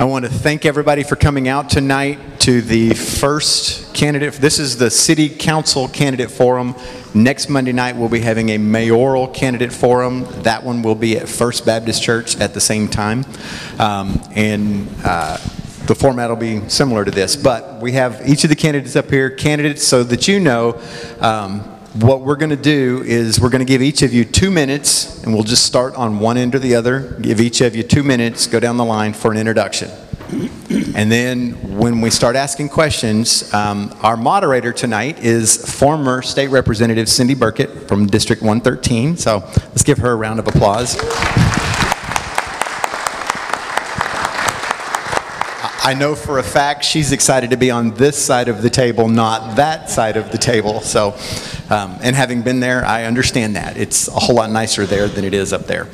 I want to thank everybody for coming out tonight to the first candidate. This is the City Council Candidate Forum. Next Monday night, we'll be having a mayoral candidate forum. That one will be at First Baptist Church at the same time. The format will be similar to this, but we have each of the candidates up here, candidates, so that you know what we're going to do is we're going to give each of you 2 minutes, and we'll just start on one end or the other. Give each of you 2 minutes, go down the line for an introduction. And then when we start asking questions, our moderator tonight is former State Representative Cindy Burkett from District 113. So let's give her a round of applause. I know for a fact she's excited to be on this side of the table, not that side of the table. So, and having been there, I understand that. It's a whole lot nicer there than it is up there.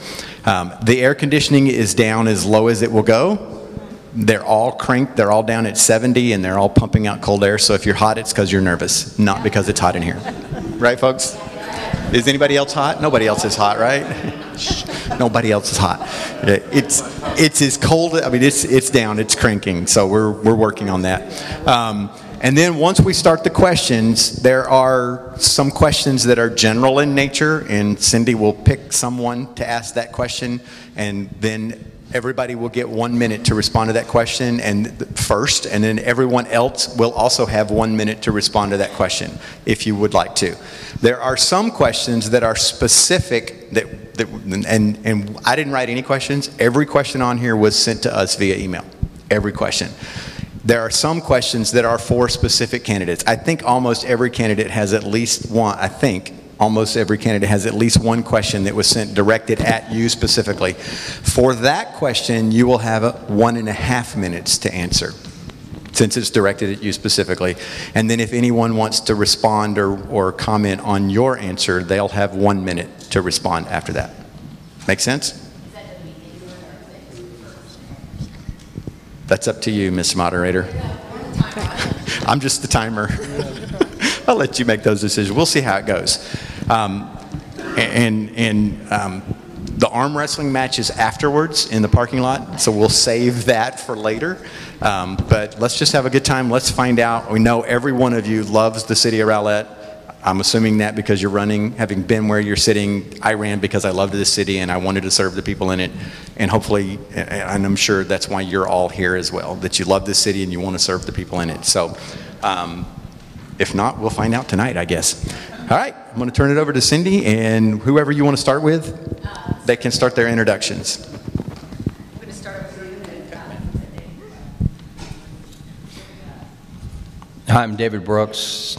The air conditioning is down as low as it will go. They're all cranked, they're all down at 70, and they're all pumping out cold air. So if you're hot, it's because you're nervous, not because it's hot in here. Right, folks? Is anybody else hot? Nobody else is hot, right? Nobody else is hot. It's as cold. I mean, it's down. It's cranking. So we're working on that. And then once we start the questions, there are some questions that are general in nature, and Cindy will pick someone to ask that question, and then everybody will get 1 minute to respond to that question first, and then everyone else will also have 1 minute to respond to that question, if you would like to. There are some questions that are specific and I didn't write any questions. Every question on here was sent to us via email. Every question. There are some questions that are for specific candidates. I think almost every candidate has at least one. Almost every candidate has at least one question that was sent directed at you specifically. For that question, you will have 1.5 minutes to answer, since it's directed at you specifically. And then if anyone wants to respond or comment on your answer, they'll have 1 minute to respond after that. Make sense? That's up to you, Ms. Moderator. I'm just the timer. I'll let you make those decisions. We'll see how it goes. The arm wrestling match is afterwards in the parking lot, so we'll save that for later. But let's just have a good time. Let's find out. We know every one of you loves the City of Rowlett. I'm assuming that because you're running, having been where you're sitting. I ran because I loved this city and I wanted to serve the people in it. And hopefully, and I'm sure that's why you're all here as well, that you love this city and you want to serve the people in it. So if not, we'll find out tonight, I guess. All right, I'm going to turn it over to Cindy, and whoever you want to start with, they can start their introductions. I'm going to start with you. Hi, I'm David Brooks.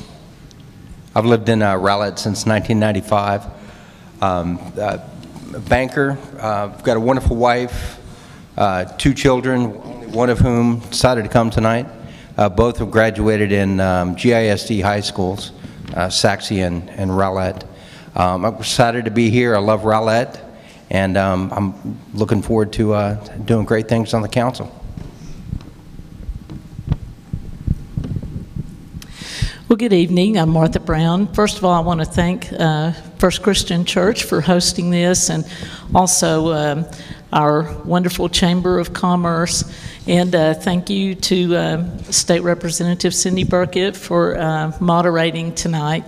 I've lived in Rowlett since 1995. A banker. I've got a wonderful wife, 2 children, one of whom decided to come tonight. Both have graduated in GISD high schools, Saxe and Rowlett. I'm excited to be here. I love Rowlett, and I'm looking forward to doing great things on the council. Well, good evening. I'm Martha Brown. First of all, I want to thank First Christian Church for hosting this, and also our wonderful Chamber of Commerce. And thank you to State Representative Cindy Burkett for moderating tonight.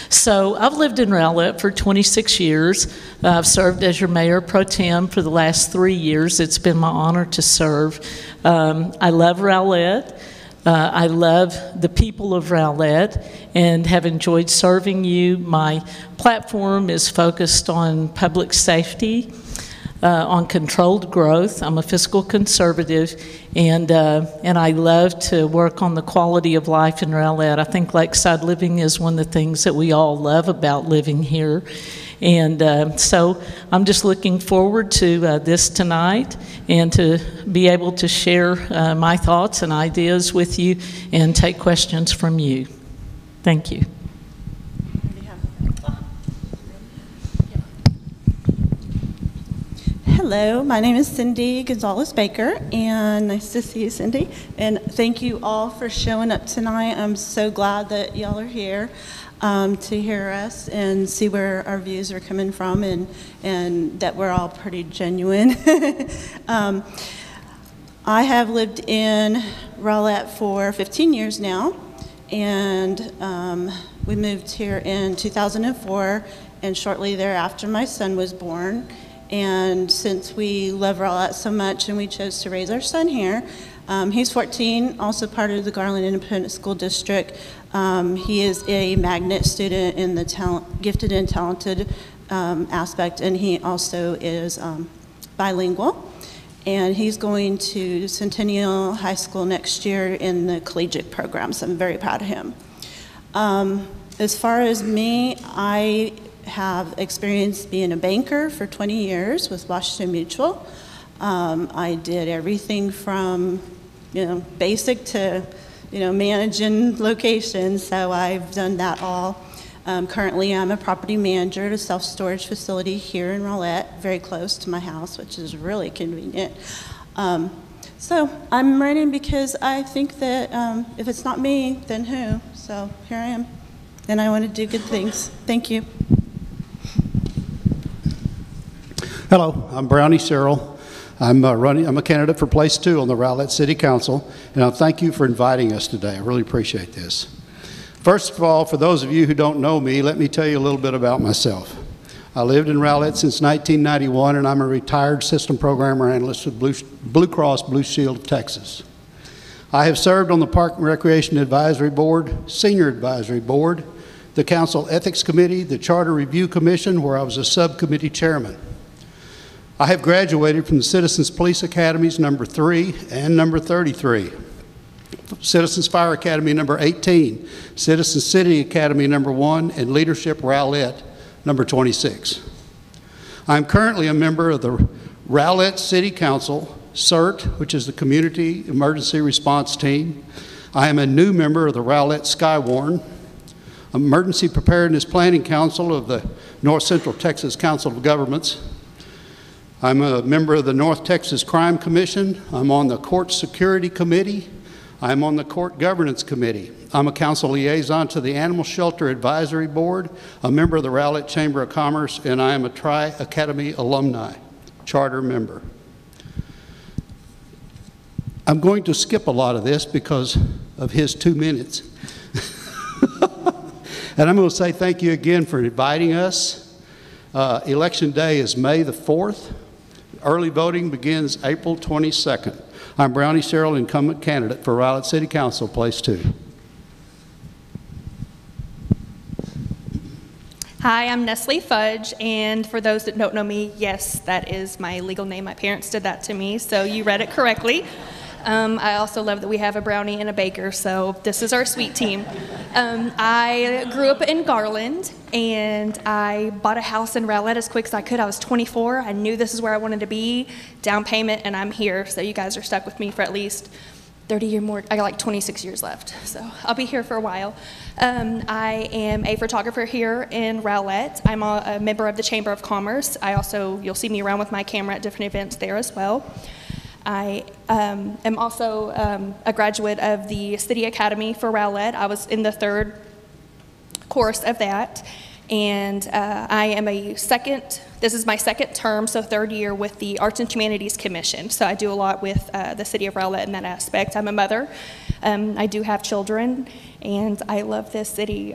So I've lived in Rowlett for 26 years. I've served as your mayor pro tem for the last 3 years. It's been my honor to serve. I love Rowlett. I love the people of Rowlett and have enjoyed serving you. My platform is focused on public safety, on controlled growth. I'm a fiscal conservative, and I love to work on the quality of life in Rowlett. I think lakeside living is one of the things that we all love about living here. And so I'm just looking forward to this tonight and to be able to share my thoughts and ideas with you and take questions from you. Thank you. Hello, my name is Cindy Gonzalez Baker, and nice to see you, Cindy. And thank you all for showing up tonight. I'm so glad that y'all are here to hear us and see where our views are coming from, and that we're all pretty genuine. I have lived in Rowlett for 15 years now, and we moved here in 2004, and shortly thereafter my son was born. And since we love Rowlett so much and we chose to raise our son here, he's 14, also part of the Garland Independent School District. He is a magnet student in the gifted and talented aspect, and he also is bilingual. And he's going to Centennial High School next year in the collegiate program, so I'm very proud of him. As far as me, I have experience being a banker for 20 years with Washington Mutual. I did everything from, basic to, managing locations, so I've done that all. Currently, I'm a property manager at a self-storage facility here in Rowlett, very close to my house, which is really convenient. So I'm running because I think that if it's not me, then who? So here I am, and I want to do good things. Thank you. Hello, I'm Brownie Cyril. I'm a candidate for place 2 on the Rowlett City Council, and I thank you for inviting us today. I really appreciate this. First of all, for those of you who don't know me, let me tell you a little bit about myself. I lived in Rowlett since 1991, and I'm a retired system programmer analyst with Blue Cross Blue Shield of Texas. I have served on the Park and Recreation Advisory Board, Senior Advisory Board, the Council Ethics Committee, the Charter Review Commission, where I was a subcommittee chairman. I have graduated from the Citizens Police Academies number 3 and number 33, Citizens Fire Academy number 18, Citizens City Academy number 1, and Leadership Rowlett number 26. I'm currently a member of the Rowlett City Council, CERT, which is the Community Emergency Response Team. I am a new member of the Rowlett Skywarn, Emergency Preparedness Planning Council of the North Central Texas Council of Governments. I'm a member of the North Texas Crime Commission. I'm on the Court Security Committee. I'm on the Court Governance Committee. I'm a council liaison to the Animal Shelter Advisory Board, a member of the Rowlett Chamber of Commerce, and I am a Tri-Academy alumni, charter member. I'm going to skip a lot of this because of his 2 minutes. And I'm going to say thank you again for inviting us. Election day is May the 4th. Early voting begins April 22nd. I'm Brownie Cyril, incumbent candidate for Rowlett City Council, place 2. Hi, I'm Nestle Fudge, and for those that don't know me, yes, that is my legal name. My parents did that to me, so you read it correctly. I also love that we have a brownie and a baker, so this is our sweet team. I grew up in Garland, and I bought a house in Rowlett as quick as I could. I was 24. I knew this is where I wanted to be, down payment, and I'm here. So you guys are stuck with me for at least 30 years more. I got like 26 years left, so I'll be here for a while. I am a photographer here in Rowlett. I'm a member of the Chamber of Commerce. You'll see me around with my camera at different events there as well. I am also a graduate of the City Academy for Rowlett. I was in the 3rd course of that, and I am this is my 2nd term, so 3rd year with the Arts and Humanities Commission. So I do a lot with the City of Rowlett in that aspect. I'm a mother. I do have children, and I love this city.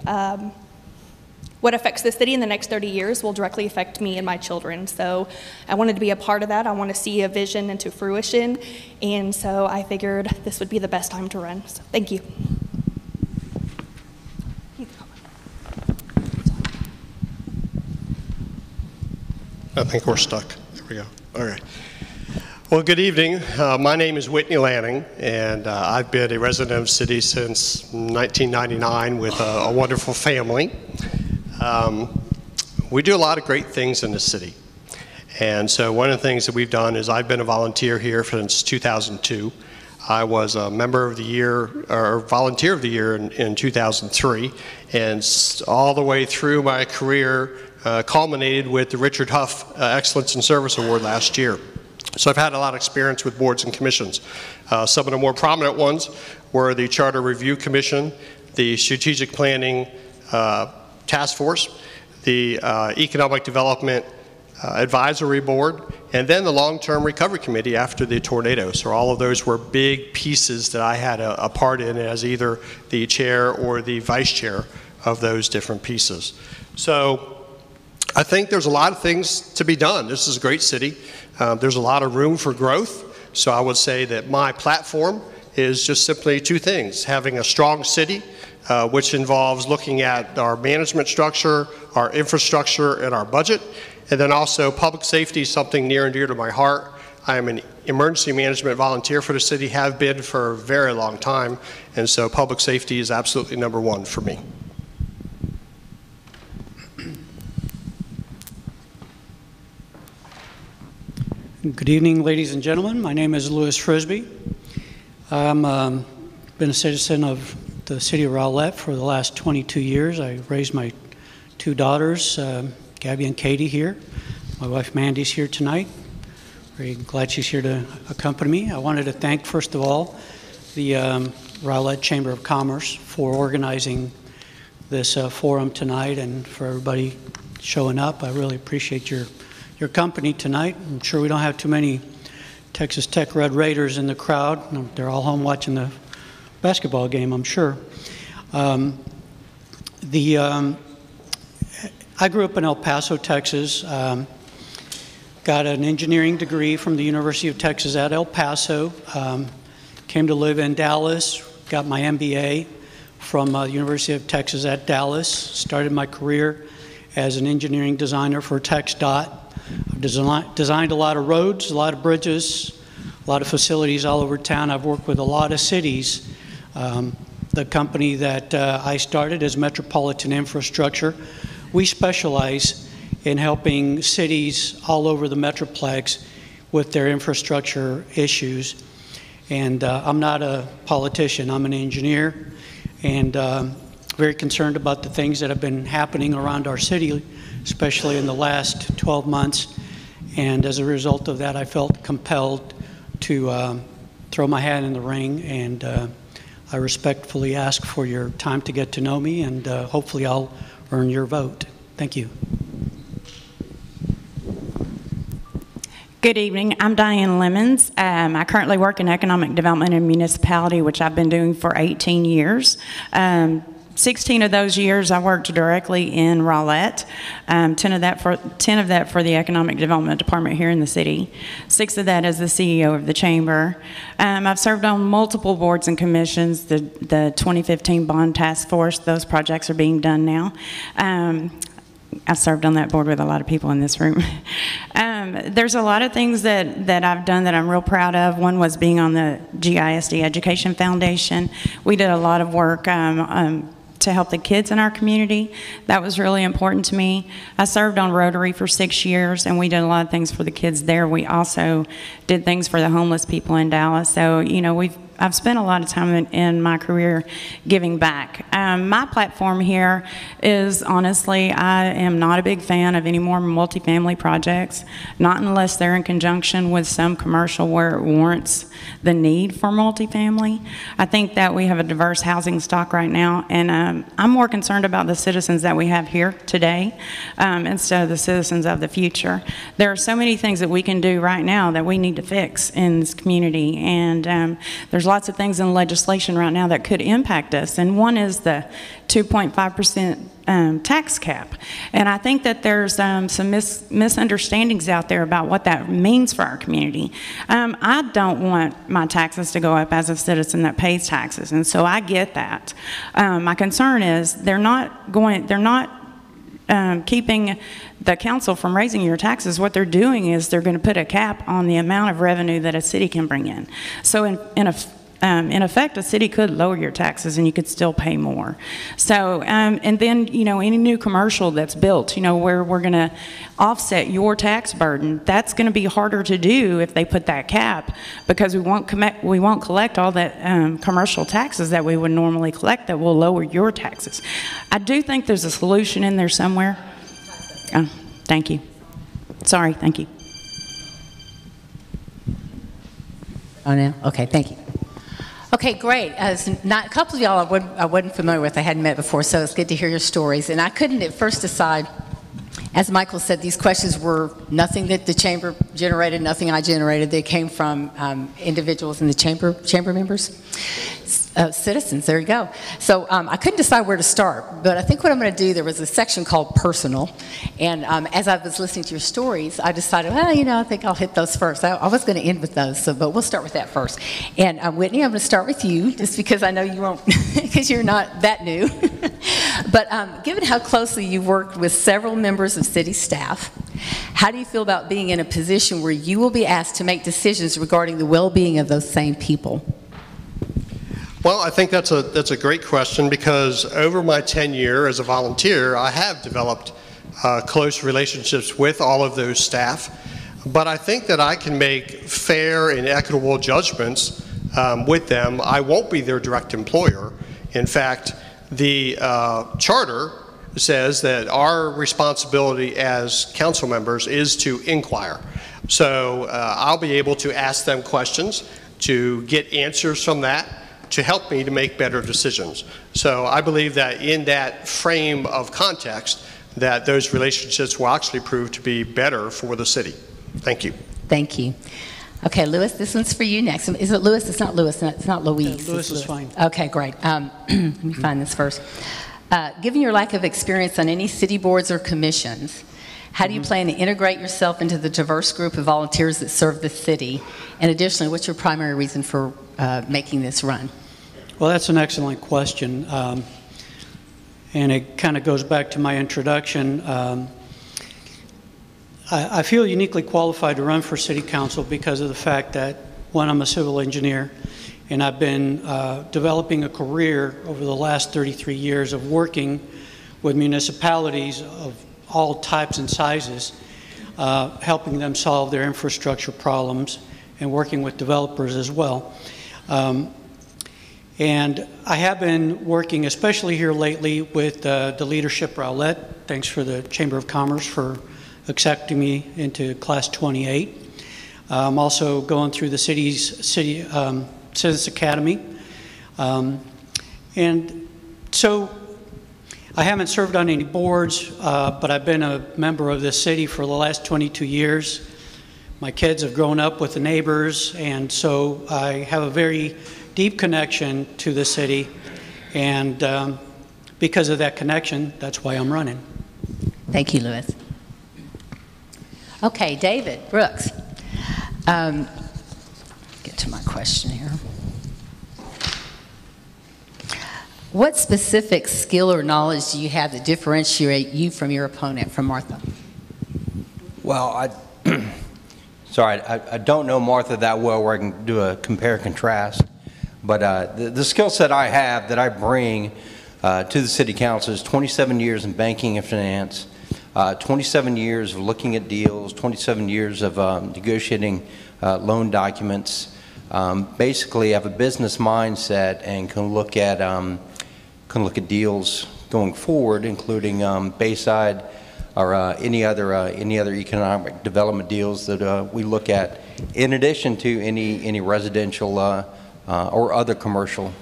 What affects the city in the next 30 years will directly affect me and my children. So I wanted to be a part of that. I want to see a vision into fruition. And so I figured this would be the best time to run. So thank you. I think we're stuck. There we go. All right. Well, good evening. My name is Whitney Laning, and I've been a resident of the city since 1999 with a wonderful family. We do a lot of great things in the city. And so one of the things that we've done is I've been a volunteer here since 2002. I was a member of the year, or volunteer of the year in 2003, and all the way through my career culminated with the Richard Huff Excellence in Service Award last year. So I've had a lot of experience with boards and commissions. Some of the more prominent ones were the Charter Review Commission, the Strategic Planning Task Force, the Economic Development Advisory Board, and then the Long-Term Recovery Committee after the tornado. So all of those were big pieces that I had a part in as either the chair or the vice chair of those different pieces. So I think there's a lot of things to be done. This is a great city. There's a lot of room for growth. So I would say that my platform is just simply two things: having a strong city, which involves looking at our management structure, our infrastructure, and our budget. And then also public safety is something near and dear to my heart. I am an emergency management volunteer for the city, have been for a very long time, and so public safety is absolutely number one for me. Good evening, ladies and gentlemen. My name is Louis Frisbee. I've been a citizen of the City of Rowlett for the last 22 years. I raised my two daughters, Gabby and Katie, here. My wife Mandy's here tonight. Very glad she's here to accompany me. I wanted to thank, first of all, the Rowlett Chamber of Commerce for organizing this forum tonight and for everybody showing up. I really appreciate your company tonight. I'm sure we don't have too many Texas Tech Red Raiders in the crowd. They're all home watching the basketball game, I'm sure. I grew up in El Paso, Texas. Got an engineering degree from the University of Texas at El Paso. Came to live in Dallas. Got my MBA from the University of Texas at Dallas. Started my career as an engineering designer for TxDOT. I've designed a lot of roads, a lot of bridges, a lot of facilities all over town. I've worked with a lot of cities. The company that I started is Metropolitan Infrastructure. We specialize in helping cities all over the Metroplex with their infrastructure issues. And I'm not a politician, I'm an engineer, and very concerned about the things that have been happening around our city, especially in the last 12 months. And as a result of that, I felt compelled to throw my hat in the ring, and I respectfully ask for your time to get to know me, and hopefully I'll earn your vote. Thank you. Good evening. I'm Diane Lemons. I currently work in economic development and municipality, which I've been doing for 18 years. 16 of those years I worked directly in Rowlett, 10 of that for the Economic Development Department here in the city, 6 of that as the CEO of the Chamber. I've served on multiple boards and commissions, the 2015 Bond Task Force. Those projects are being done now. I served on that board with a lot of people in this room. There's a lot of things that I've done that I'm real proud of. One was being on the GISD Education Foundation. We did a lot of work to help the kids in our community. That was really important to me. I served on Rotary for 6 years, and we did a lot of things for the kids there. We also did things for the homeless people in Dallas. So, you know, I've spent a lot of time in my career giving back. My platform here is, honestly, I am not a big fan of any more multifamily projects, not unless they're in conjunction with some commercial where it warrants the need for multifamily. I think that we have a diverse housing stock right now, and I'm more concerned about the citizens that we have here today instead of the citizens of the future. There are so many things that we can do right now that we need to fix in this community, and there's lots of things in legislation right now that could impact us, and one is the 2.5% tax cap. And I think that there's some misunderstandings out there about what that means for our community. I don't want my taxes to go up as a citizen that pays taxes, and so I get that. My concern is they're not keeping the council from raising your taxes. What they're doing is they're going to put a cap on the amount of revenue that a city can bring in. So in effect, a city could lower your taxes and you could still pay more. So, and then, you know, any new commercial that's built, you know, where we're going to offset your tax burden, that's going to be harder to do if they put that cap, because we won't collect all that commercial taxes that we would normally collect that will lower your taxes. I do think there's a solution in there somewhere. Thank you. Sorry, thank you. Oh, no? Okay, thank you. Okay, great. A couple of y'all I wasn't familiar with. I hadn't met before, so it's good to hear your stories. And I couldn't at first decide As Michael said, these questions were nothing that the chamber generated, nothing I generated. They came from individuals in the chamber members. Citizens, there you go. So I couldn't decide where to start, but I think what I'm going to do, there was a section called personal, and as I was listening to your stories, I decided, well, you know, I think I'll hit those first. I was going to end with those, but we'll start with that first. And Whitney, I'm going to start with you, just because I know you won't, because you're not that new. But given how closely you've worked with several members of city staff, how do you feel about being in a position where you will be asked to make decisions regarding the well-being of those same people? Well, I think that's a great question, because over my tenure as a volunteer, I have developed close relationships with all of those staff. But I think that I can make fair and equitable judgments with them. I won't be their direct employer. In fact, the charter says that our responsibility as council members is to inquire. So I'll be able to ask them questions, to get answers from that, to help me to make better decisions. So I believe that in that frame of context, that those relationships will actually prove to be better for the city. Thank you. Thank you. Okay, Louis, this one's for you next. Is it Louis? It's not Louis. It's not Louise. Yeah, Louis is fine. Okay, great. Let me find this first. Given your lack of experience on any city boards or commissions, how do you plan to integrate yourself into the diverse group of volunteers that serve the city? And additionally, what's your primary reason for making this run? Well, that's an excellent question. And it kind of goes back to my introduction. I feel uniquely qualified to run for city council because of the fact that, one, I'm a civil engineer, and I've been developing a career over the last 33 years of working with municipalities of all types and sizes, helping them solve their infrastructure problems and working with developers as well. And I have been working, especially here lately, with the leadership Rowlett. Thanks for the Chamber of Commerce for accepting me into Class 28. I'm also going through the city's Citizens Academy. And so I haven't served on any boards, but I've been a member of this city for the last 22 years. My kids have grown up with the neighbors, and so I have a very deep connection to the city, and because of that connection, that's why I'm running. Thank you, Louis. Okay, David Brooks. Get to my question here. What specific skill or knowledge do you have that differentiate you from your opponent, from Martha? Well, I don't know Martha that well where I can do a compare and contrast, but the skill set I have that I bring to the City Council is 27 years in banking and finance, 27 years of looking at deals, 27 years of negotiating loan documents. Basically, I have a business mindset and can look at deals going forward, including Bayside or any other economic development deals that we look at, in addition to any residential or other commercial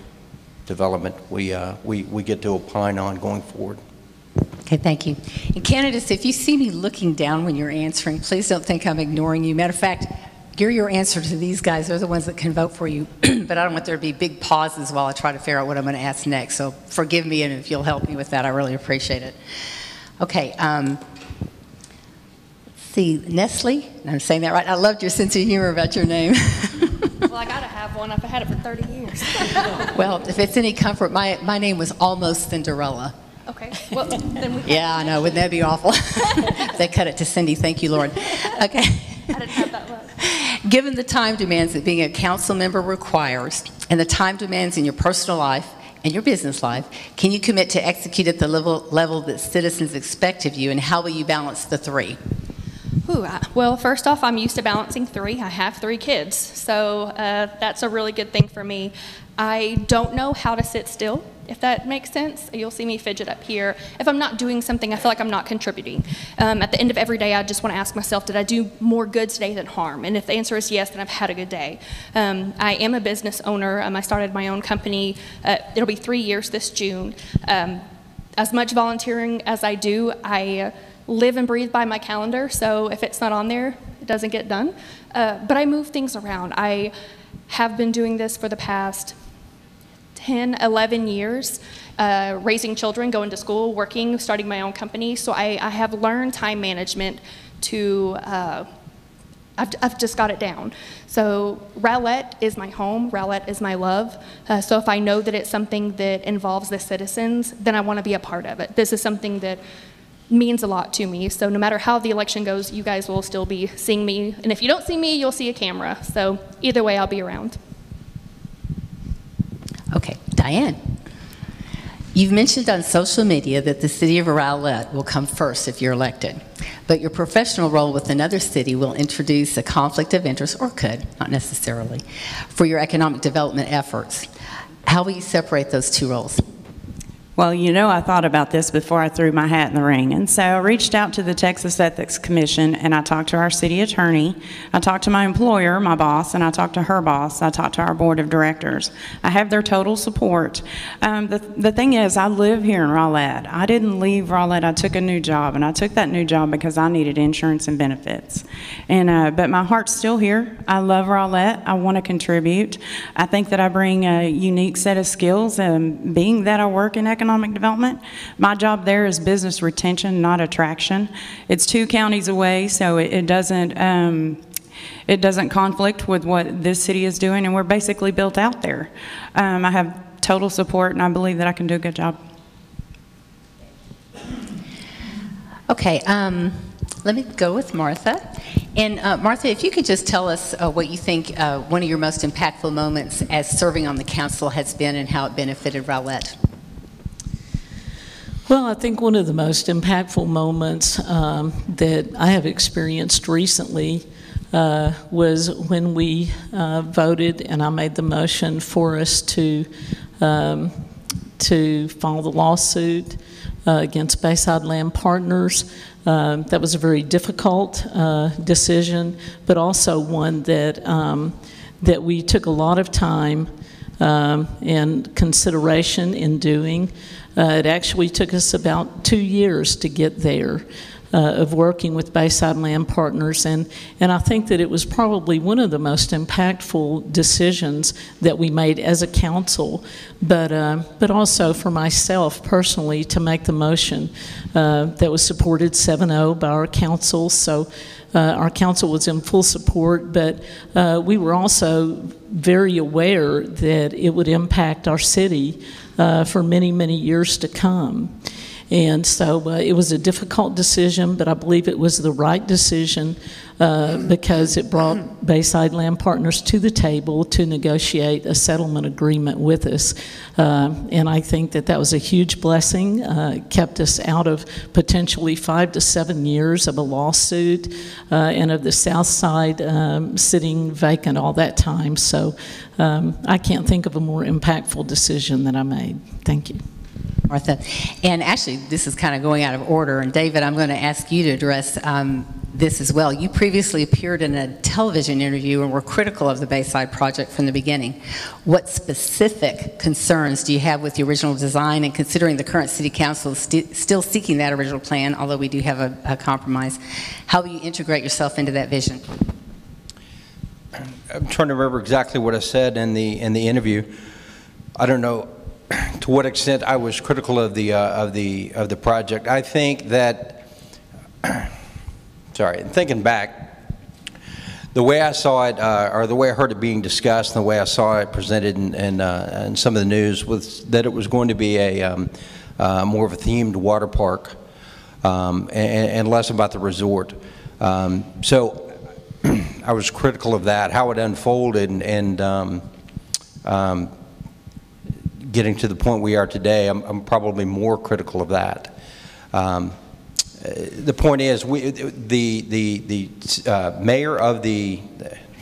development we get to opine on going forward. Okay, thank you. And candidates, if you see me looking down when you're answering, please don't think I'm ignoring you. Matter of fact, give your answer to these guys. They're the ones that can vote for you. But I don't want there to be big pauses while I try to figure out what I'm going to ask next. So forgive me, and if you'll help me with that, I really appreciate it. Okay. Let's see, Nestle. I'm saying that right. I loved your sense of humor about your name. Well, I got to have one. I've had it for 30 years. Well, if it's any comfort, my name was almost Cinderella. Okay. Well, then we Yeah, I know. Wouldn't that be awful? They cut it to Cindy. Thank you, Lord. Okay. I didn't have that luck. Given the time demands that being a council member requires and the time demands in your personal life and your business life, can you commit to execute at the level that citizens expect of you, and how will you balance the three? Well, first off, I'm used to balancing three. I have 3 kids, so that's a really good thing for me. I don't know how to sit still, if that makes sense. You'll see me fidget up here. If I'm not doing something, I feel like I'm not contributing. At the end of every day, I just want to ask myself, did I do more good today than harm? And if the answer is yes, then I've had a good day. I am a business owner. I started my own company. It'll be 3 years this June. As much volunteering as I do, I live and breathe by my calendar, so if it's not on there, it doesn't get done. But I move things around. I have been doing this for the past 10, 11 years, raising children, going to school, working, starting my own company. So I have learned time management to, I've just got it down. So Rowlett is my home, Rowlett is my love. So if I know that it's something that involves the citizens, then I want to be a part of it. This is something that means a lot to me. So no matter how the election goes, you guys will still be seeing me. And if you don't see me, you'll see a camera. So either way, I'll be around. Okay, Diane. You've mentioned on social media that the City of Rowlett will come first if you're elected, but your professional role with another city will introduce a conflict of interest, or could, not necessarily, for your economic development efforts. How will you separate those two roles? Well, you know, I thought about this before I threw my hat in the ring. And so I reached out to the Texas Ethics Commission, and I talked to our city attorney. I talked to my employer, my boss, and I talked to her boss. I talked to our board of directors. I have their total support. The thing is, I live here in Rowlett. I didn't leave Rowlett. I took a new job, and I took that new job because I needed insurance and benefits. And but my heart's still here. I love Rowlett. I want to contribute. I think that I bring a unique set of skills, being that I work in economic development. My job there is business retention, not attraction. It's 2 counties away, so it doesn't conflict with what this city is doing, and we're basically built out there. I have total support, and I believe that I can do a good job. Okay, let me go with Martha. And Martha, if you could just tell us what you think one of your most impactful moments as serving on the council has been and how it benefited Rowlett. Well, I think one of the most impactful moments that I have experienced recently was when we voted and I made the motion for us to file the lawsuit against Bayside Land Partners. That was a very difficult decision, but also one that, that we took a lot of time and consideration in doing. It actually took us about 2 years to get there of working with Bayside Land Partners, and I think that it was probably one of the most impactful decisions that we made as a council, but also for myself personally to make the motion that was supported 7-0 by our council. So our council was in full support, but we were also very aware that it would impact our city for many, many years to come. And so it was a difficult decision, but I believe it was the right decision because it brought Bayside Land Partners to the table to negotiate a settlement agreement with us. And I think that that was a huge blessing, kept us out of potentially 5 to 7 years of a lawsuit and of the South Side sitting vacant all that time. So I can't think of a more impactful decision that I made. Thank you. Martha. And actually, this is kind of going out of order, and David, I'm going to ask you to address this as well. You previously appeared in a television interview and were critical of the Bayside project from the beginning. What specific concerns do you have with the original design, and considering the current city council is still seeking that original plan, although we do have a compromise, how will you integrate yourself into that vision? I'm trying to remember exactly what I said in the interview. I don't know to what extent I was critical of the project. I think that, sorry, thinking back, the way I saw it, or the way I heard it being discussed, and the way I saw it presented in some of the news, was that it was going to be a more of a themed water park, and less about the resort. So I was critical of that, how it unfolded, and getting to the point we are today, I'm probably more critical of that. The point is, the mayor of the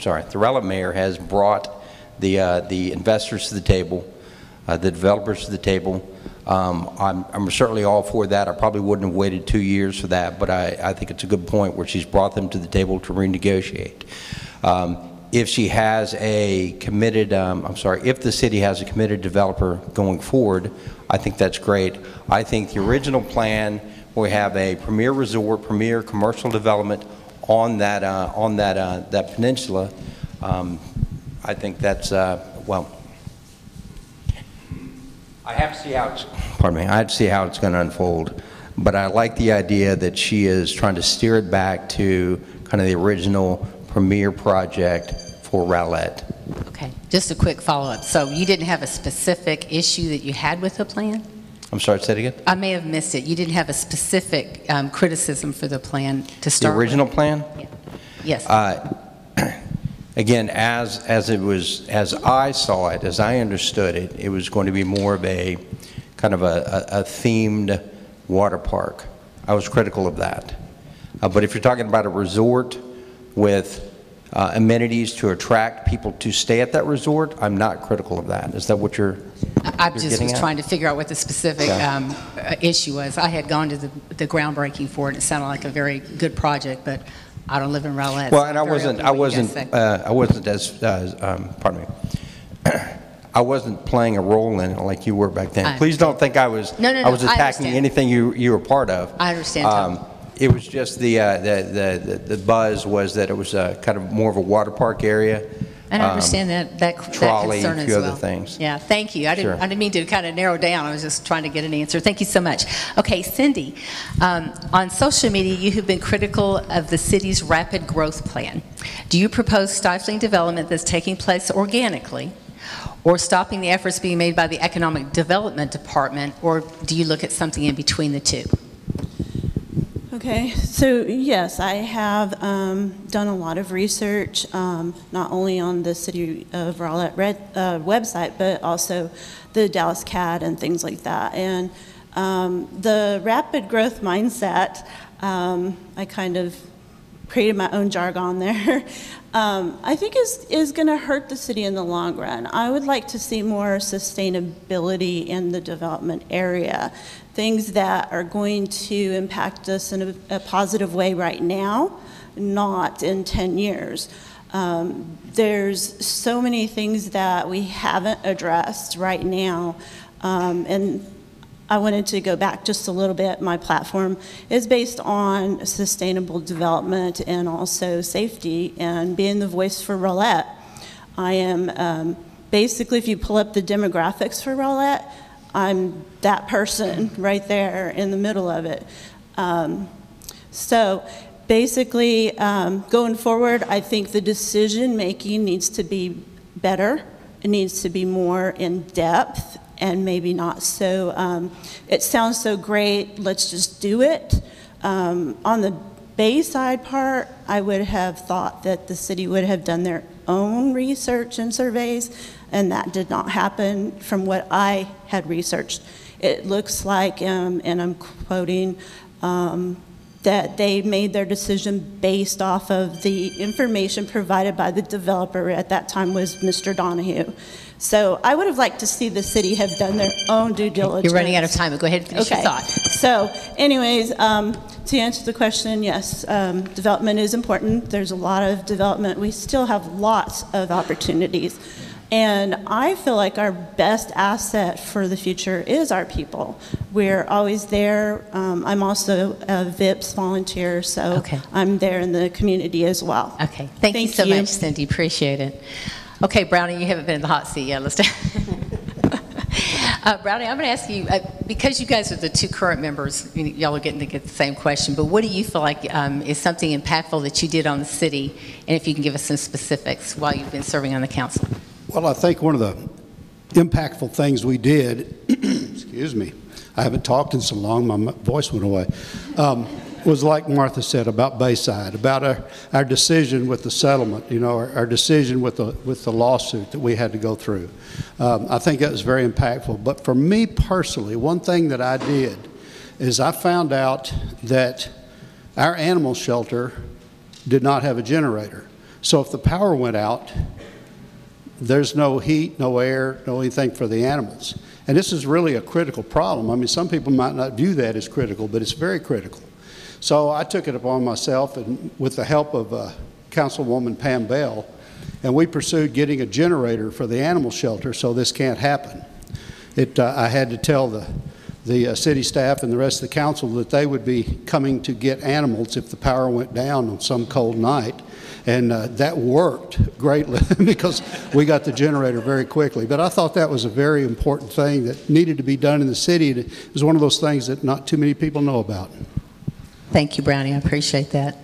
Rowlett mayor has brought the investors to the table, the developers to the table. I'm certainly all for that. I probably wouldn't have waited 2 years for that, but I think it's a good point where she's brought them to the table to renegotiate. If she has a committed, if the city has a committed developer going forward, I think that's great. I think the original plan We have a premier resort, premier commercial development on that peninsula. I think that's well. I have to see how it's. Pardon me. I have to see how it's going to unfold, but I like the idea that she is trying to steer it back to kind of the original premier project for Rowlett. Okay, just a quick follow-up. So you didn't have a specific issue that you had with the plan? I'm sorry, say it again? I may have missed it. You didn't have a specific criticism for the plan to The start original with? plan? Yeah. Yes. Again, as I saw it, as I understood it, it was going to be more of a kind of a themed water park. I was critical of that. But if you're talking about a resort with amenities to attract people to stay at that resort, I'm not critical of that. Is that what you're I just getting was at? trying to figure out what the specific issue was. I had gone to the groundbreaking for it. It sounded like a very good project, but I don't live in Rowlett. Well, so and I I'm very wasn't pardon me. I wasn't playing a role in it like you were back then. Please don't think I was. No, I was attacking anything you were part of. I understand. Tom. It was just the buzz was that it was kind of more of a water park area. And I understand that trolley concern and a as few well. other things. Yeah, thank you. I didn't mean to kind of narrow down. I was just trying to get an answer. Thank you so much. Okay, Cindy, on social media, you have been critical of the city's rapid growth plan. Do you propose stifling development that's taking place organically, or stopping the efforts being made by the Economic Development Department, or do you look at something in between the two? Okay, so yes, I have done a lot of research, not only on the City of Rowlett website, but also the Dallas CAD and things like that. And the rapid growth mindset, I kind of created my own jargon there, I think is going to hurt the city in the long run. I would like to see more sustainability in the development area, things that are going to impact us in a positive way right now, not in 10 years. There's so many things that we haven't addressed right now, and I wanted to go back just a little bit. My platform is based on sustainable development and also safety and being the voice for Rowlett. I am basically, if you pull up the demographics for Rowlett, I'm that person right there in the middle of it. So basically, going forward, I think the decision making needs to be better. It needs to be more in depth and maybe not so, it sounds so great, let's just do it. On the Bayside part, I would have thought that the city would have done their own research and surveys, and that did not happen from what I had researched. It looks like, and I'm quoting, that they made their decision based off of the information provided by the developer at that time was Mr. Donahue. So I would have liked to see the city have done their own due diligence. You're running out of time, but go ahead and finish your thought. So anyways, to answer the question, yes, development is important. There's a lot of development. We still have lots of opportunities. And I feel like our best asset for the future is our people. We're always there. I'm also a VIPS volunteer, so I'm there in the community as well. Okay, thank you so much, Cindy. Appreciate it. Okay, Brownie, you haven't been in the hot seat yet. Let's do Brownie, I'm going to ask you, because you guys are the two current members, y'all are getting to get the same question, but what do you feel like is something impactful that you did on the city, and if you can give us some specifics while you've been serving on the council? Well, I think one of the impactful things we did, excuse me, I haven't talked in so long, my voice went away, was like Martha said about Bayside, about our decision with the settlement, you know, our decision with the lawsuit that we had to go through. I think that was very impactful. But for me personally, one thing that I did is I found out that our animal shelter did not have a generator. So if the power went out, there's no heat, no air, no anything for the animals. And this is really a critical problem. I mean, some people might not view that as critical, but it's very critical. So I took it upon myself, and with the help of Councilwoman Pam Bell, and we pursued getting a generator for the animal shelter so this can't happen. I had to tell the city staff and the rest of the council that they would be coming to get animals if the power went down on some cold night. And that worked greatly because we got the generator very quickly. But I thought that was a very important thing that needed to be done in the city. It was one of those things that not too many people know about. Thank you, Brownie. I appreciate that.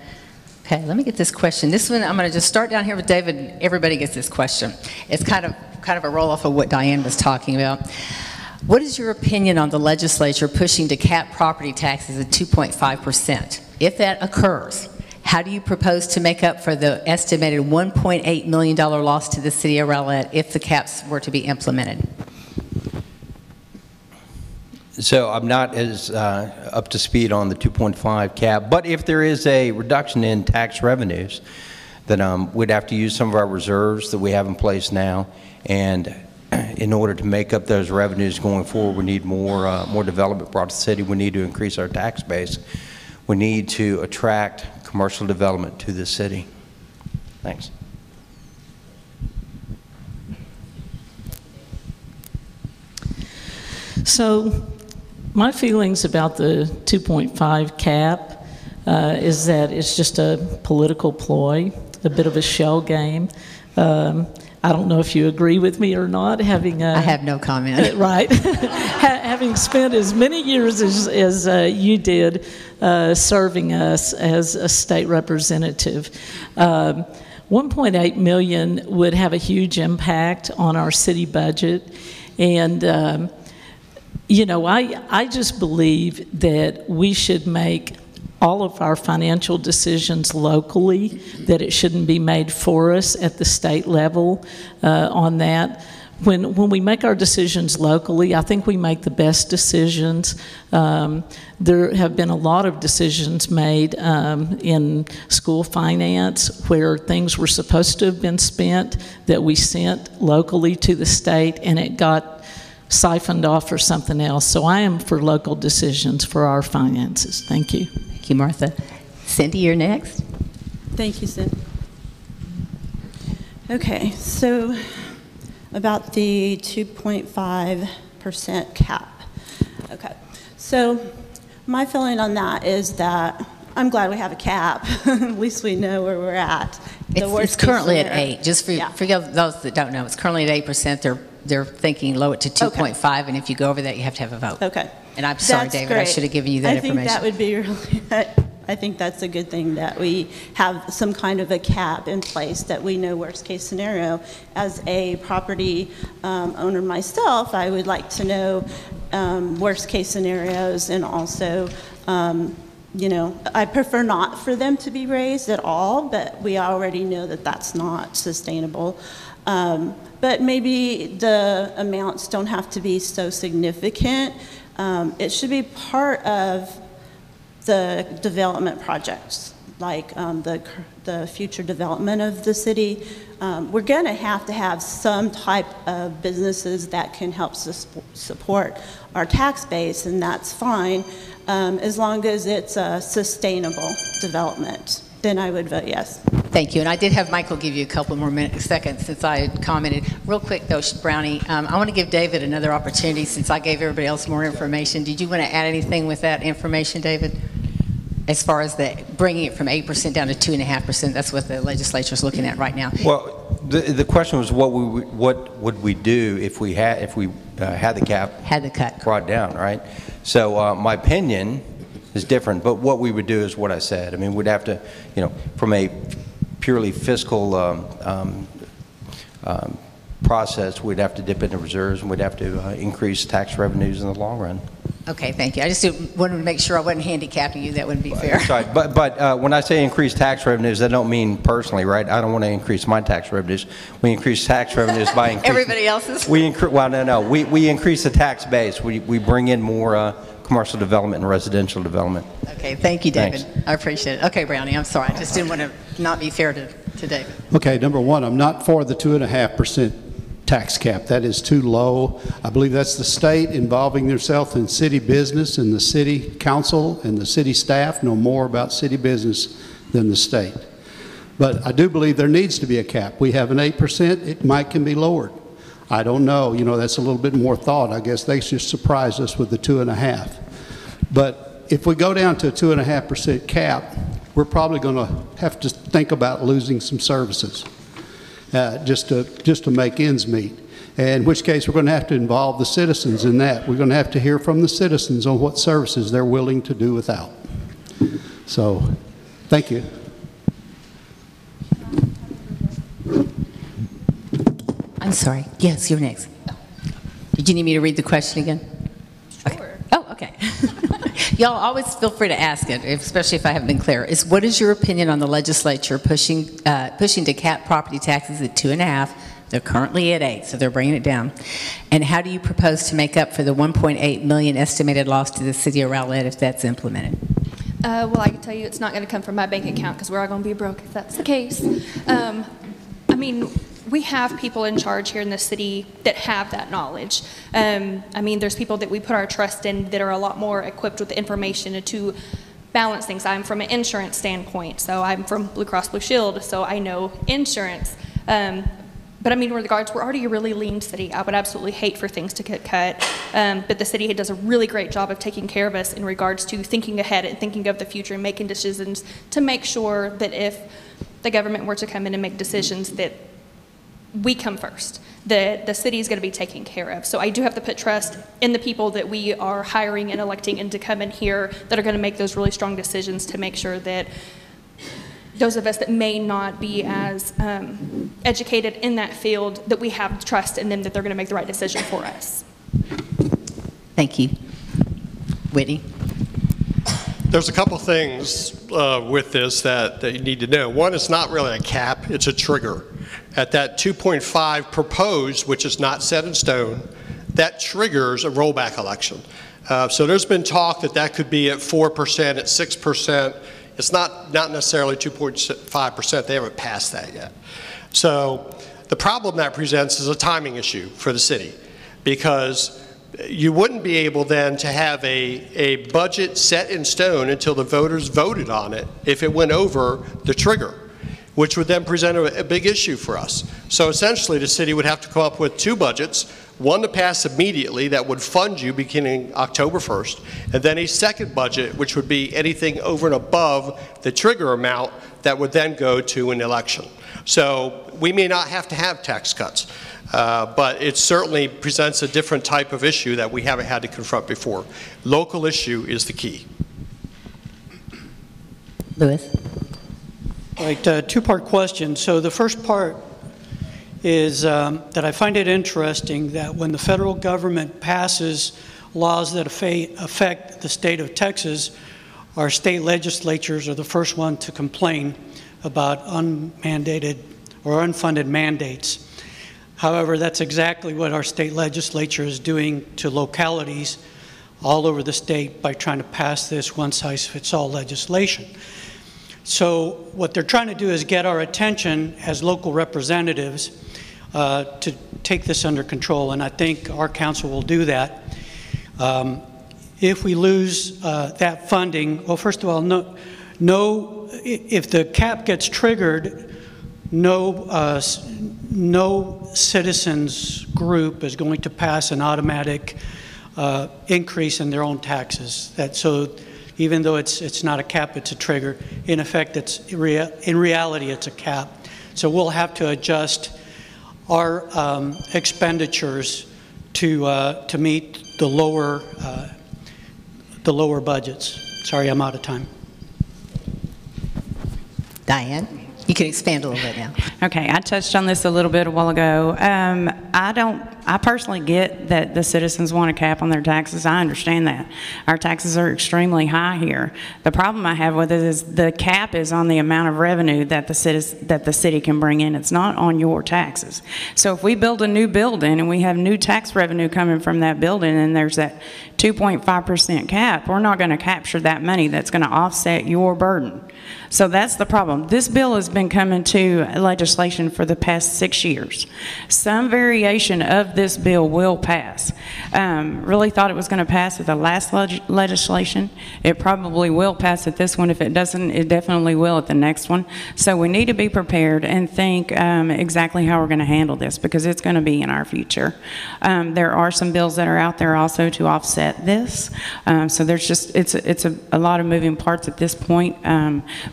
Okay, let me get this question. This one, I'm going to just start down here with David. Everybody gets this question. It's kind of a roll-off of what Diane was talking about. What is your opinion on the legislature pushing to cap property taxes at 2.5%? If that occurs, how do you propose to make up for the estimated $1.8 million loss to the city of Rowlett if the caps were to be implemented? So I'm not as up to speed on the 2.5 cap, but if there is a reduction in tax revenues, then we'd have to use some of our reserves that we have in place now, and in order to make up those revenues going forward, we need more development brought to the city. We need to increase our tax base. We need to attract commercial development to the city. Thanks. So my feelings about the 2.5 cap is that it's just a political ploy, a bit of a shell game. I don't know if you agree with me or not, having I have no comment. Right. Having spent as many years as you did serving us as a state representative. 1.8 million would have a huge impact on our city budget. And, you know, I just believe that we should make all of our financial decisions locally, that it shouldn't be made for us at the state level on that. When we make our decisions locally, I think we make the best decisions. There have been a lot of decisions made in school finance where things were supposed to have been spent that we sent locally to the state, and it got siphoned off for something else. So I am for local decisions for our finances. Thank you. Thank you, Martha. Cindy, you're next. Thank you, Cindy. Okay, so about the 2.5% cap. Okay, so my feeling on that is that I'm glad we have a cap. At least we know where we're at. It's currently at 8. Just for those that don't know, it's currently at 8%. They're thinking lower it to 2.5, and if you go over that, you have to have a vote. Okay. And I'm sorry, That's David, great. I should have given you that information. I think that would be really, I think that's a good thing that we have some kind of a cap in place that we know worst case scenario. As a property owner myself, I would like to know worst case scenarios, and also, you know, I prefer not for them to be raised at all, but we already know that that's not sustainable. But maybe the amounts don't have to be so significant. It should be part of the development projects, like the future development of the city. We're going to have some type of businesses that can help support our tax base, and that's fine, as long as it's a sustainable development. Then I would vote yes. Thank you. And I did have Michael give you a couple more seconds since I had commented. Real quick, though, Brownie, I want to give David another opportunity since I gave everybody else more information. Did you want to add anything with that information, David? As far as bringing it from 8% down to 2.5%, that's what the legislature is looking at right now. Well, the question was what would we do if we had the cap cut brought down, right? So my opinion is different, but what we would do is what I said. I mean, we'd have to, you know, from a purely fiscal process, we'd have to dip into reserves, and we'd have to increase tax revenues in the long run. Okay, thank you. I just wanted to make sure I wasn't handicapping you. That wouldn't be fair. That's right. But when I say increase tax revenues, I don't mean personally, right? I don't want to increase my tax revenues. We increase tax revenues by increasing everybody else's. Well, no. We increase the tax base. We bring in more commercial development and residential development. Okay, thank you, David. Thanks. I appreciate it. Okay, Brownie, I'm sorry. I just didn't want to not be fair to David. Okay, number one, I'm not for the 2.5% tax cap. That is too low. I believe that's the state involving themselves in city business, and the city council and the city staff know more about city business than the state. But I do believe there needs to be a cap. We have an 8%. It can be lowered. I don't know. You know, that's a little bit more thought. I guess they just surprised us with the 2.5. But if we go down to a 2.5% cap, we're probably going to have to think about losing some services just to make ends meet. In which case, we're going to have to involve the citizens in that. We're going to have to hear from the citizens on what services they're willing to do without. So, thank you. I'm sorry. Yes, you're next. Did you need me to read the question again? Sure. Okay. Oh, okay. Y'all always feel free to ask it, especially if I haven't been clear. What is your opinion on the legislature pushing to cap property taxes at 2.5? They're currently at 8, so they're bringing it down. And how do you propose to make up for the $1.8 million estimated loss to the city of Rowlett if that's implemented? Well, I can tell you it's not going to come from my bank account because we're all going to be broke if that's the case. I mean, we have people in charge here in the city that have that knowledge. I mean, there's people that we put our trust in that are a lot more equipped with the information to balance things. I'm from an insurance standpoint, so I'm from Blue Cross Blue Shield, so I know insurance. But I mean, in regards, we're already a really lean city. I would absolutely hate for things to get cut. But the city does a really great job of taking care of us in regards to thinking ahead and thinking of the future and making decisions to make sure that if the government were to come in and make decisions that we come first, that the city is going to be taken care of. So I do have to put trust in the people that we are hiring and electing and to come in here that are going to make those really strong decisions to make sure that those of us that may not be as educated in that field, that we have trust in them that they're going to make the right decision for us. Thank you. Whitney? There's a couple things with this that you need to know. One, it's not really a cap, it's a trigger. At that 2.5 proposed, which is not set in stone, that triggers a rollback election. So there's been talk that that could be at 4%, at 6%. It's not necessarily 2.5%. They haven't passed that yet. So the problem that presents is a timing issue for the city, because you wouldn't be able then to have a budget set in stone until the voters voted on it if it went over the trigger, which would then present a big issue for us. So essentially the city would have to come up with 2 budgets, one to pass immediately that would fund you beginning October 1st, and then a second budget which would be anything over and above the trigger amount that would then go to an election. So we may not have to have tax cuts, but it certainly presents a different type of issue that we haven't had to confront before. Local issue is the key. Lewis? All right, two-part question. So the first part is that I find it interesting that when the federal government passes laws that affect the state of Texas, our state legislatures are the first one to complain about unmandated or unfunded mandates. However, that's exactly what our state legislature is doing to localities all over the state by trying to pass this one-size-fits-all legislation. So what they're trying to do is get our attention as local representatives to take this under control, and I think our council will do that. If we lose that funding, well, first of all, if the cap gets triggered, no citizens group is going to pass an automatic increase in their own taxes. So even though it's not a cap, it's a trigger. In effect, in reality, it's a cap. So we'll have to adjust our expenditures to meet the lower budgets. Sorry, I'm out of time. Diane? You can expand a little bit now. Okay, I touched on this a little bit a while ago. I personally get that the citizens want a cap on their taxes. I understand that. Our taxes are extremely high here. The problem I have with it is the cap is on the amount of revenue that the city can bring in. It's not on your taxes. So if we build a new building and we have new tax revenue coming from that building and there's that 2.5% cap, we're not going to capture that money that's going to offset your burden. So that's the problem. This bill has been coming to legislation for the past 6 years. Some very variation of this bill will pass. Really thought it was going to pass at the last legislation. It probably will pass at this one. If it doesn't, it definitely will at the next one. So we need to be prepared and think exactly how we're going to handle this, because it's going to be in our future. There are some bills that are out there also to offset this. So there's just, it's a lot of moving parts at this point.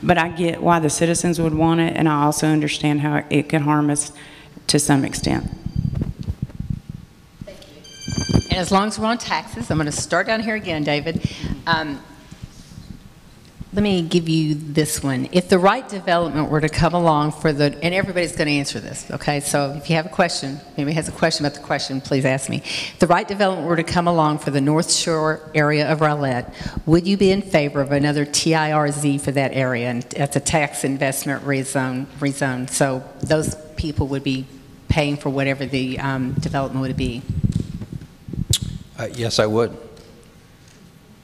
But I get why the citizens would want it, and I also understand how it could harm us to some extent. Thank you. And as long as we're on taxes, I'm going to start down here again, David. Let me give you this one. If the right development were to come along for the, and everybody's going to answer this, okay? So if you have a question, anybody has a question about the question, please ask me. If the right development were to come along for the North Shore area of Rowlett, would you be in favor of another TIRZ for that area? And that's a tax investment rezone. So those people would be paying for whatever the development would be. Yes, I would.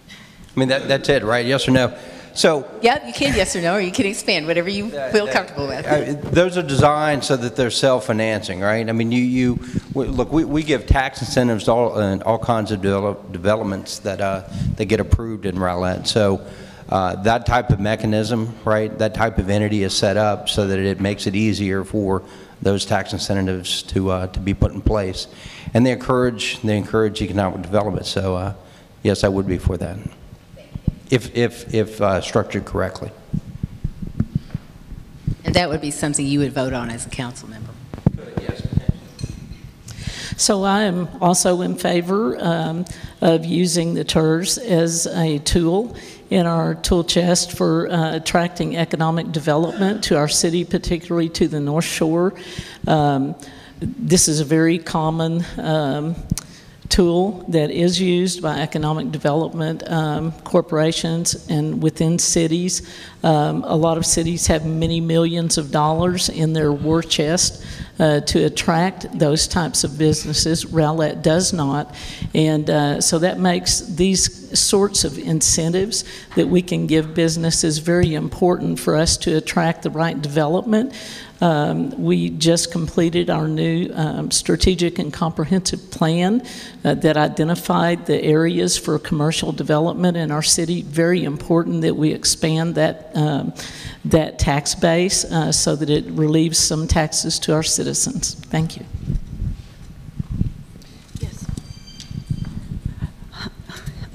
I mean, that's it, right? Yes or no? So, yeah, you can yes or no, or you can expand, whatever you feel comfortable with. Those are designed so that they're self-financing, right? I mean, look, we give tax incentives to all kinds of developments that get approved in Rowlett. So that type of mechanism, right, that type of entity is set up so that it makes it easier for those tax incentives to be put in place. And they encourage economic development. So yes, I would be for that. If structured correctly. And that would be something you would vote on as a council member? Yes. So I am also in favor of using the TIRZ as a tool in our tool chest for attracting economic development to our city, particularly to the North Shore. This is a very common tool that is used by economic development corporations and within cities. A lot of cities have many millions of dollars in their war chest to attract those types of businesses. Rowlett does not. And so that makes these sorts of incentives that we can give businesses very important for us to attract the right development. We just completed our new strategic and comprehensive plan that identified the areas for commercial development in our city. Very important that we expand that tax base so that it relieves some taxes to our citizens. Thank you. Yes.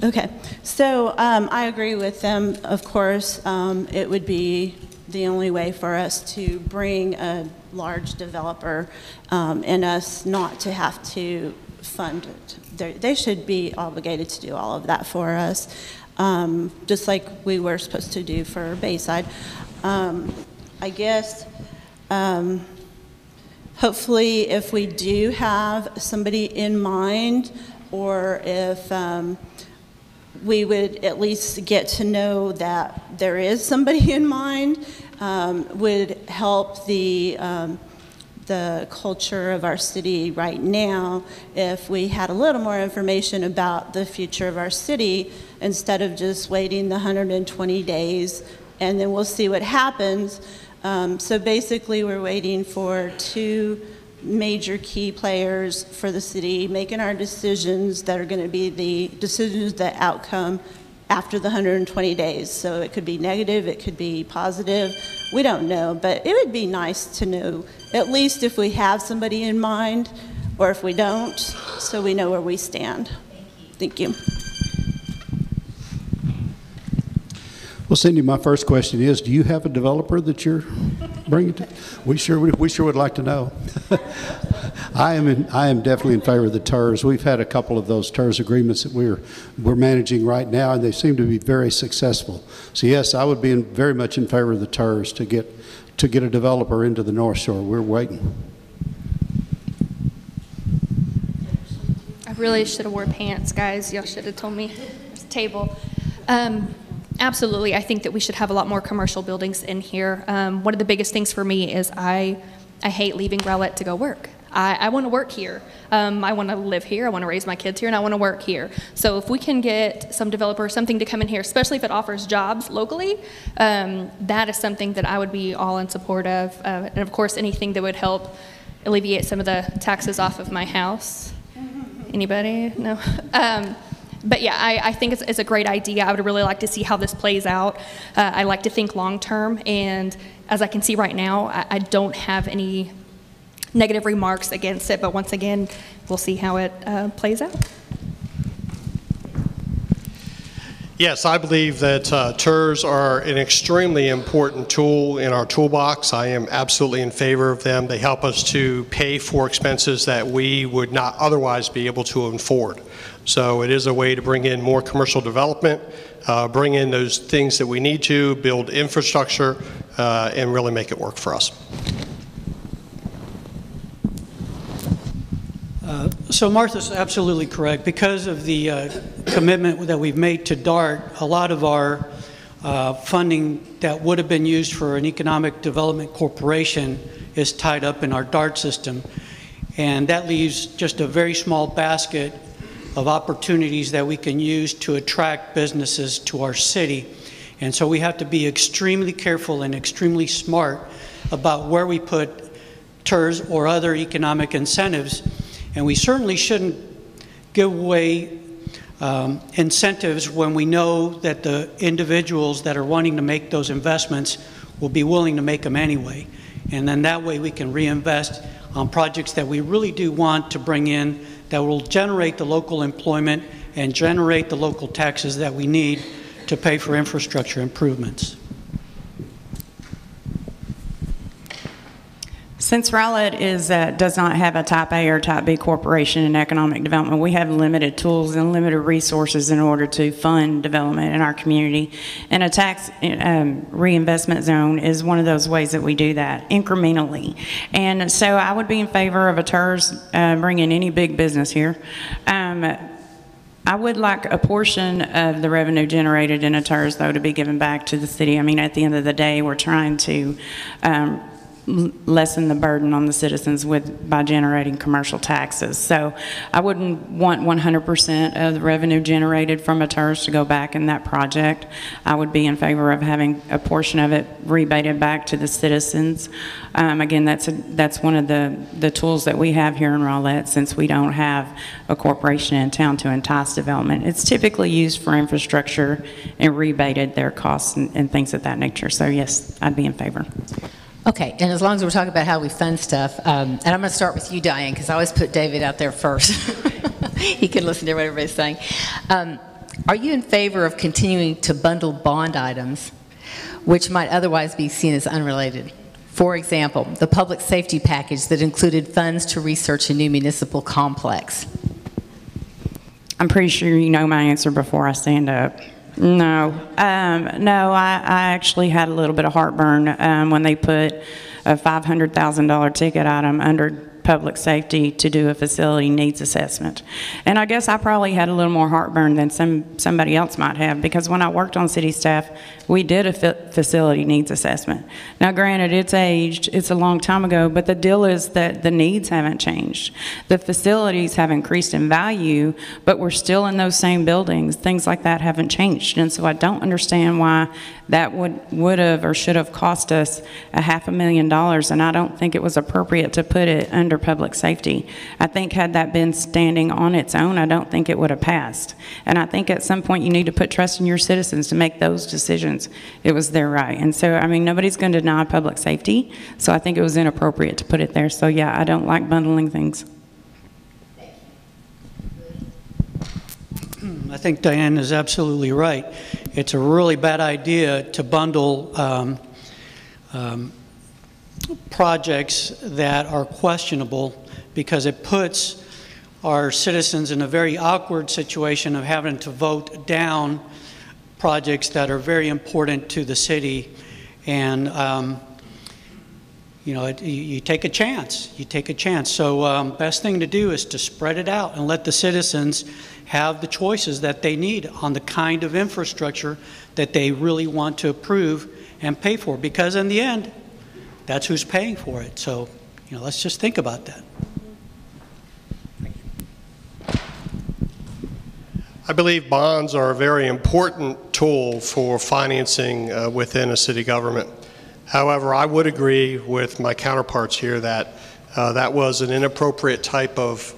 Okay. So I agree with them. Of course, it would be the only way for us to bring a large developer and us not to have to fund it. They should be obligated to do all of that for us, just like we were supposed to do for Bayside. I guess hopefully if we do have somebody in mind, or if we would at least get to know that there is somebody in mind, would help the culture of our city right now if we had a little more information about the future of our city instead of just waiting the 120 days and then we'll see what happens. So basically we're waiting for 2 major key players for the city making our decisions that are going to be the decisions that outcome after the 120 days. So it could be negative, it could be positive, we don't know, but it would be nice to know at least if we have somebody in mind or if we don't, so we know where we stand. Thank you. Well, Cindy, my first question is, do you have a developer that you're bringing to? We sure would like to know. I am definitely in favor of the TIRZ. We've had a couple of those TIRZ agreements that we're managing right now, and they seem to be very successful. So yes, I would be very much in favor of the TIRZ to get a developer into the North Shore. We're waiting. I really should have wore pants, guys. Y'all should have told me. There's a table. Absolutely, I think that we should have a lot more commercial buildings in here. One of the biggest things for me is I hate leaving Rowlett to go work. I want to work here. I want to live here. I want to raise my kids here, and I want to work here. So if we can get some developer or something to come in here, especially if it offers jobs locally, that is something that I would be all in support of. And of course, anything that would help alleviate some of the taxes off of my house. Anybody? No? But yeah, I think it's a great idea. I would really like to see how this plays out. I like to think long-term, and as I can see right now, I don't have any negative remarks against it, but once again, we'll see how it plays out. Yes, I believe that TERS are an extremely important tool in our toolbox. I am absolutely in favor of them. They help us to pay for expenses that we would not otherwise be able to afford. So it is a way to bring in more commercial development, bring in those things that we need to, build infrastructure, and really make it work for us. So Martha's absolutely correct. Because of the commitment that we've made to DART, a lot of our funding that would have been used for an economic development corporation is tied up in our DART system. And that leaves just a very small basket of opportunities that we can use to attract businesses to our city. And so we have to be extremely careful and extremely smart about where we put TERS or other economic incentives. And we certainly shouldn't give away incentives when we know that the individuals that are wanting to make those investments will be willing to make them anyway. And then that way we can reinvest on projects that we really do want to bring in that will generate the local employment and generate the local taxes that we need to pay for infrastructure improvements. Since Rowlett does not have a Type A or Type B corporation in economic development, we have limited tools and limited resources in order to fund development in our community. And a tax reinvestment zone is one of those ways that we do that incrementally. And so I would be in favor of a TERS bringing any big business here. I would like a portion of the revenue generated in a TERS, though, to be given back to the city. I mean, at the end of the day, we're trying to lessen the burden on the citizens by generating commercial taxes. So I wouldn't want 100% of the revenue generated from a TERS to go back in that project. I would be in favor of having a portion of it rebated back to the citizens. Again, that's one of the tools that we have here in Rowlett, since we don't have a corporation in town to entice development. It's typically used for infrastructure and rebated their costs and things of that nature. So yes, I'd be in favor. Okay, and as long as we're talking about how we fund stuff, and I'm going to start with you, Diane, because I always put David out there first. He can listen to what everybody's saying. Are you in favor of continuing to bundle bond items which might otherwise be seen as unrelated? For example, the public safety package that included funds to research a new municipal complex. I'm pretty sure you know my answer before I stand up. No, I actually had a little bit of heartburn when they put a $500,000 ticket item under public safety to do a facility needs assessment. And I guess I probably had a little more heartburn than somebody else might have, because when I worked on city staff, we did a facility needs assessment. Now granted, it's aged, it's a long time ago, but the deal is that the needs haven't changed. The facilities have increased in value, but we're still in those same buildings. Things like that haven't changed. And so I don't understand why that would have or should have cost us $500,000, and I don't think it was appropriate to put it under public safety. I think had that been standing on its own, I don't think it would have passed. And I think at some point you need to put trust in your citizens to make those decisions. It was their right. And so, I mean, nobody's going to deny public safety, so I think it was inappropriate to put it there. So yeah, I don't like bundling things. I think Diane is absolutely right. It's a really bad idea to bundle projects that are questionable, because it puts our citizens in a very awkward situation of having to vote down projects that are very important to the city. And you know, you take a chance. You take a chance. So best thing to do is to spread it out and let the citizens have the choices that they need on the kind of infrastructure that they really want to approve and pay for, because in the end, that's who's paying for it. So, you know, let's just think about that. I believe bonds are a very important tool for financing within a city government. However, I would agree with my counterparts here that That was an inappropriate type of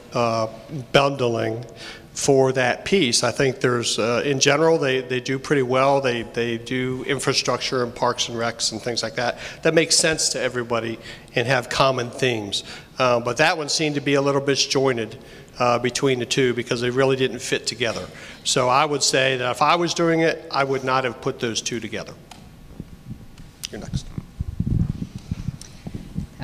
bundling for that piece. I think there's, in general, they do pretty well. They do infrastructure and parks and recs and things like that. That makes sense to everybody and have common themes. But that one seemed to be a little disjointed between the two because they really didn't fit together. So I would say that if I was doing it, I would not have put those two together. You're next.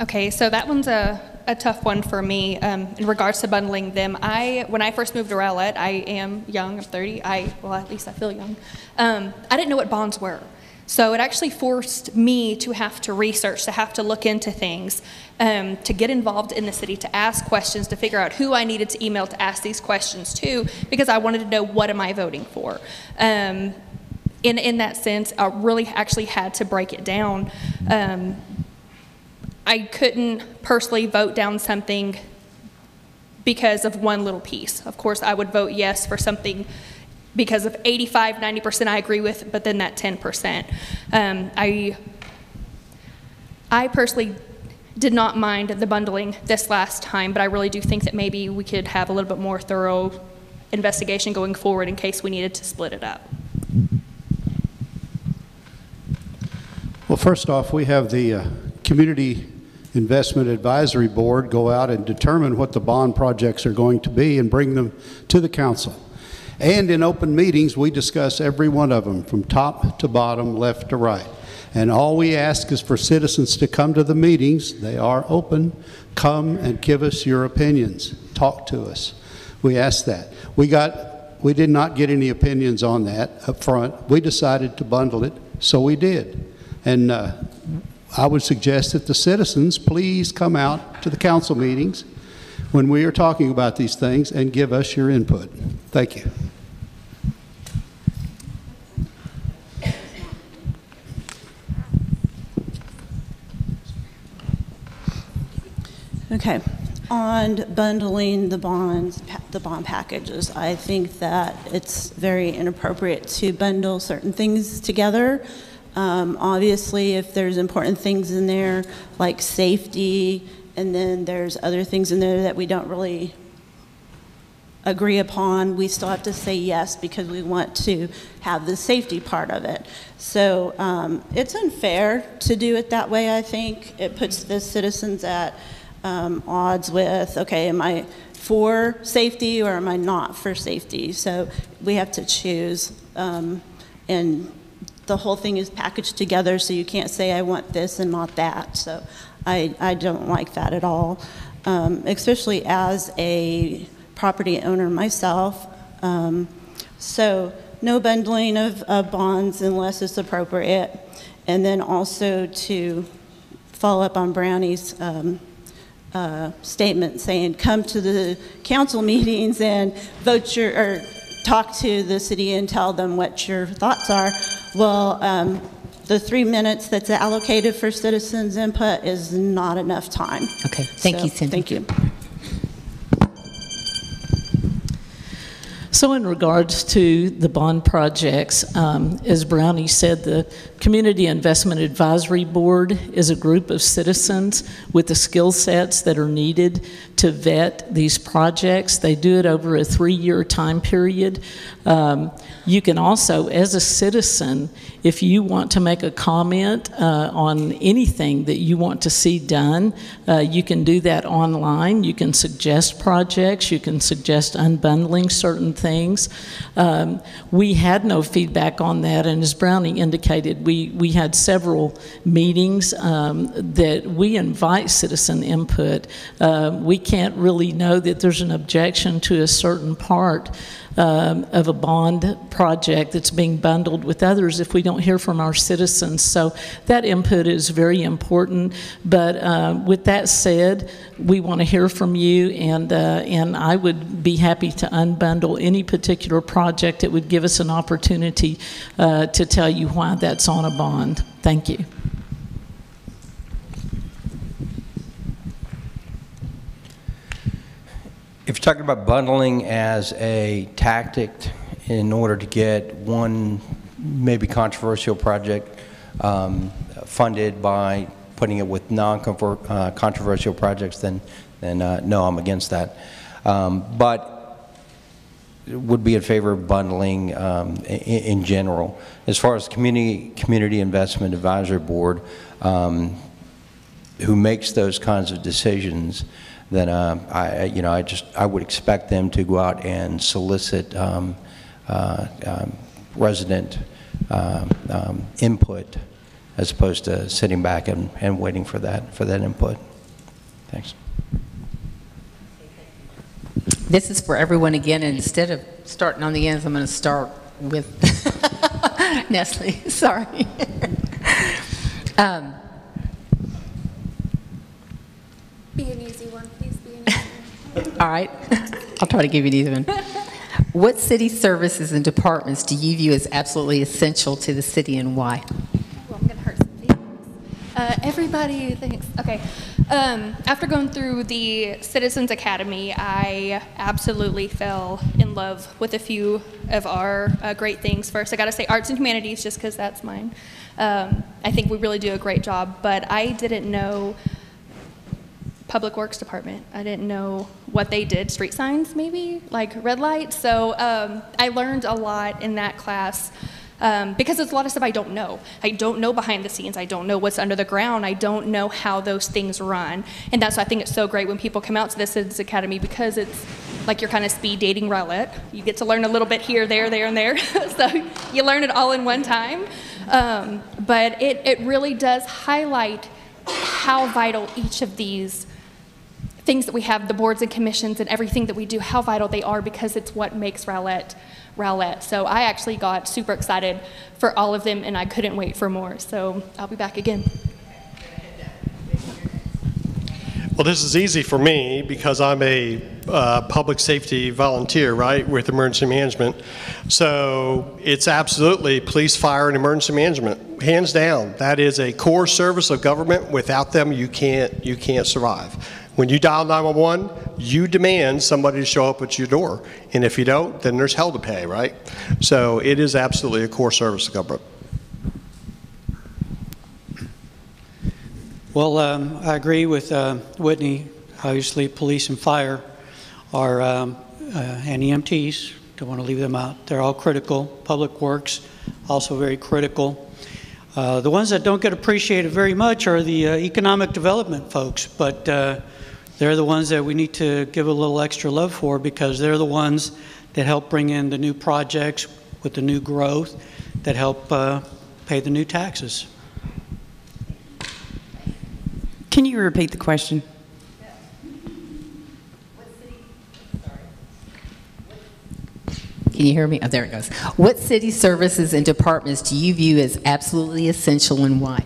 Okay, so that one's a tough one for me in regards to bundling them. When I first moved to Rowlett, I am young, I'm 30, well, at least I feel young. I didn't know what bonds were. So it actually forced me to have to research, to have to look into things, to get involved in the city, to ask questions, to figure out who I needed to email to ask these questions to, because I wanted to know what am I voting for. In that sense, I really actually had to break it down. I couldn't personally vote down something because of one little piece. Of course, I would vote yes for something because of 85, 90% I agree with, but then that 10%. I personally did not mind the bundling this last time, but I really do think that maybe we could have a little bit more thorough investigation going forward in case we needed to split it up. Well, first off, we have the Community Investment Advisory Board go out and determine what the bond projects are going to be and bring them to the council. And in open meetings, we discuss every one of them from top to bottom, left to right. And all we ask is for citizens to come to the meetings. They are open. Come and give us your opinions. Talk to us. We ask that. We did not get any opinions on that up front. We decided to bundle it, so we did. And I would suggest that the citizens please come out to the council meetings when we are talking about these things and give us your input. Thank you. Okay, on bundling the bonds, the bond packages, I think that it's very inappropriate to bundle certain things together. Obviously, if there's important things in there like safety, and then there's other things in there that we don't really agree upon, we still have to say yes because we want to have the safety part of it. So it's unfair to do it that way, I think. It puts the citizens at odds with, okay, am I for safety or am I not for safety? So we have to choose, and the whole thing is packaged together, so you can't say I want this and not that. So I don't like that at all, especially as a property owner myself. So no bundling of bonds unless it's appropriate. And then also to follow up on Brownie's statement saying come to the council meetings and vote or talk to the city and tell them what your thoughts are. Well, the 3 minutes that's allocated for citizens input is not enough time. Okay, thank you, Cindy. Thank you. So in regards to the bond projects, as Brownie said, the Community Investment Advisory Board is a group of citizens with the skill sets that are needed to vet these projects. They do it over a 3-year time period. You can also, as a citizen, if you want to make a comment on anything that you want to see done, you can do that online. You can suggest projects. You can suggest unbundling certain things. We had no feedback on that, and as Brownie indicated, we had several meetings that we invite citizen input. We can't really know that there's an objection to a certain part of a bond project that's being bundled with others if we don't hear from our citizens. So that input is very important. But with that said, we want to hear from you, and I would be happy to unbundle any particular project that would give us an opportunity to tell you why that's on a bond. Thank you. If you're talking about bundling as a tactic in order to get one maybe controversial project funded by putting it with non-controversial projects, then no, I'm against that. But would be in favor of bundling in general. As far as Community Investment Advisory Board, who makes those kinds of decisions, then I would expect them to go out and solicit resident input, as opposed to sitting back and waiting for that input. Thanks. This is for everyone again, and instead of starting on the ends, I'm going to start with Nestle. Sorry. Be an easy one, please. Be an easy one. All right. I'll try to give you an easy one. What city services and departments do you view as absolutely essential to the city, and why? Well, I'm going to hurt some feelings. Everybody thinks, okay. After going through the Citizens Academy, I absolutely fell in love with a few of our great things. First, I got to say arts and humanities, just because that's mine. I think we really do a great job, but I didn't know Public Works Department. I didn't know what they did, street signs maybe, like red light. So I learned a lot in that class. Because there's a lot of stuff I don't know. I don't know behind the scenes. I don't know what's under the ground. I don't know how those things run. And that's why I think it's so great when people come out to the Citizens Academy, because it's like you're kind of speed dating Rowlett. You get to learn a little bit here, there, and there. So you learn it all in one time. But it really does highlight how vital each of these things that we have, the boards and commissions and everything that we do, how vital they are, because it's what makes Rowlett. So I actually got super excited for all of them, and I couldn't wait for more. So I'll be back again. Well, this is easy for me because I'm a public safety volunteer, right, with emergency management. So it's absolutely police, fire, and emergency management, hands down. That is a core service of government. Without them, you can't survive. When you dial 911, you demand somebody to show up at your door. And if you don't, then there's hell to pay, right? So it is absolutely a core service of government. Well, I agree with Whitney. Obviously, police and fire are, and EMTs, don't want to leave them out. They're all critical. Public Works, also very critical. The ones that don't get appreciated very much are the economic development folks, but they're the ones that we need to give a little extra love for, because they're the ones that help bring in the new projects with the new growth that help pay the new taxes. Can you repeat the question? Can you hear me? Oh, there it goes. What city services and departments do you view as absolutely essential, and why?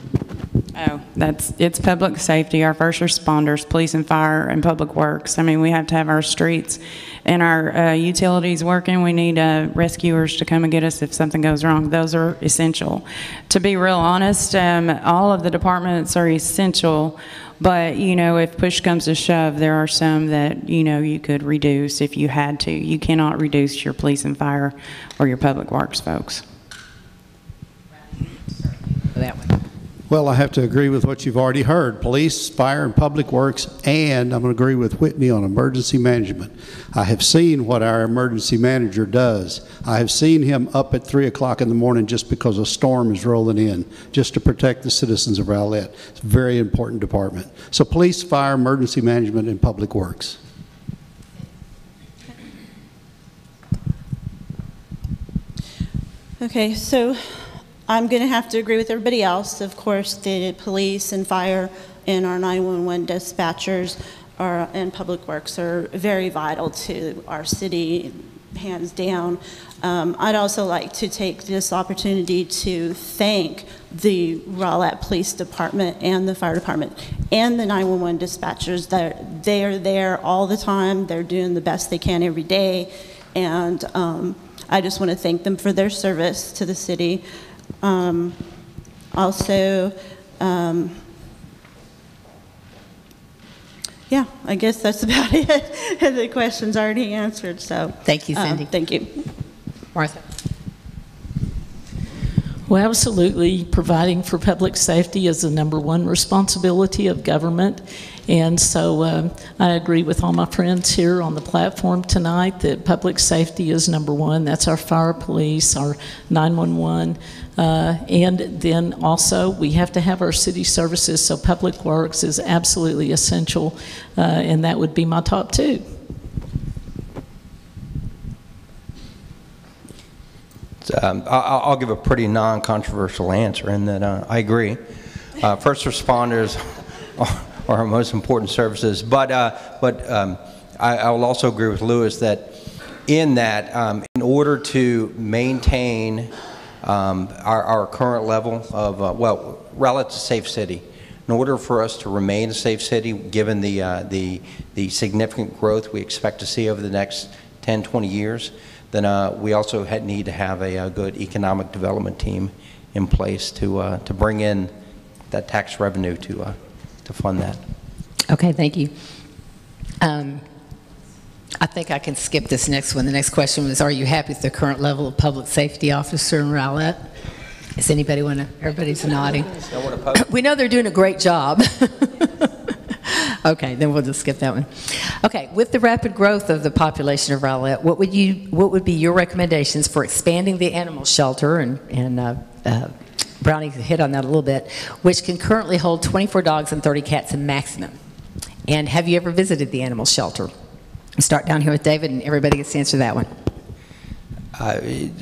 Oh, it's public safety, our first responders, police and fire, and public works. I mean, we have to have our streets and our utilities working. We need rescuers to come and get us if something goes wrong. Those are essential. To be real honest, all of the departments are essential, but, you know, if push comes to shove, there are some that, you know, you could reduce if you had to. You cannot reduce your police and fire or your public works folks. That way. Well, I have to agree with what you've already heard. Police, fire, and public works, and I'm going to agree with Whitney on emergency management. I have seen what our emergency manager does. I have seen him up at 3 o'clock in the morning just because a storm is rolling in, just to protect the citizens of Rowlett. It's a very important department. So police, fire, emergency management, and public works. Okay, so I'm going to have to agree with everybody else. Of course, the police and fire and our 911 dispatchers and public works are very vital to our city, hands down. I'd also like to take this opportunity to thank the Rowlett Police Department and the Fire Department and the 911 dispatchers. They are there all the time. They're doing the best they can every day. And I just want to thank them for their service to the city. Also, yeah, I guess that's about it. The question's already answered, so. Thank you, Cindy. Thank you. Martha. Well, absolutely. Providing for public safety is the #1 responsibility of government. And so I agree with all my friends here on the platform tonight that public safety is #1. That's our fire, police, our 911. And then also we have to have our city services, so public works is absolutely essential, and that would be my top 2. I'll give a pretty non-controversial answer in that I agree. First responders are our most important services, but I will also agree with Lewis that in order to maintain our current level of, Rowlett's a safe city. In order for us to remain a safe city, given the significant growth we expect to see over the next 10, 20 years, then we also need to have a good economic development team in place to bring in that tax revenue to fund that. Okay, thank you. I think I can skip this next one. The next question was, are you happy with the current level of public safety officer in Rowlett? Does anybody want to? Everybody's nodding. We know they're doing a great job. Okay, then we'll just skip that one. Okay, with the rapid growth of the population of Rowlett, what would be your recommendations for expanding the animal shelter, and Brownie hit on that a little bit, which can currently hold 24 dogs and 30 cats in maximum? And have you ever visited the animal shelter? I'll start down here with David, and everybody gets to answer that one.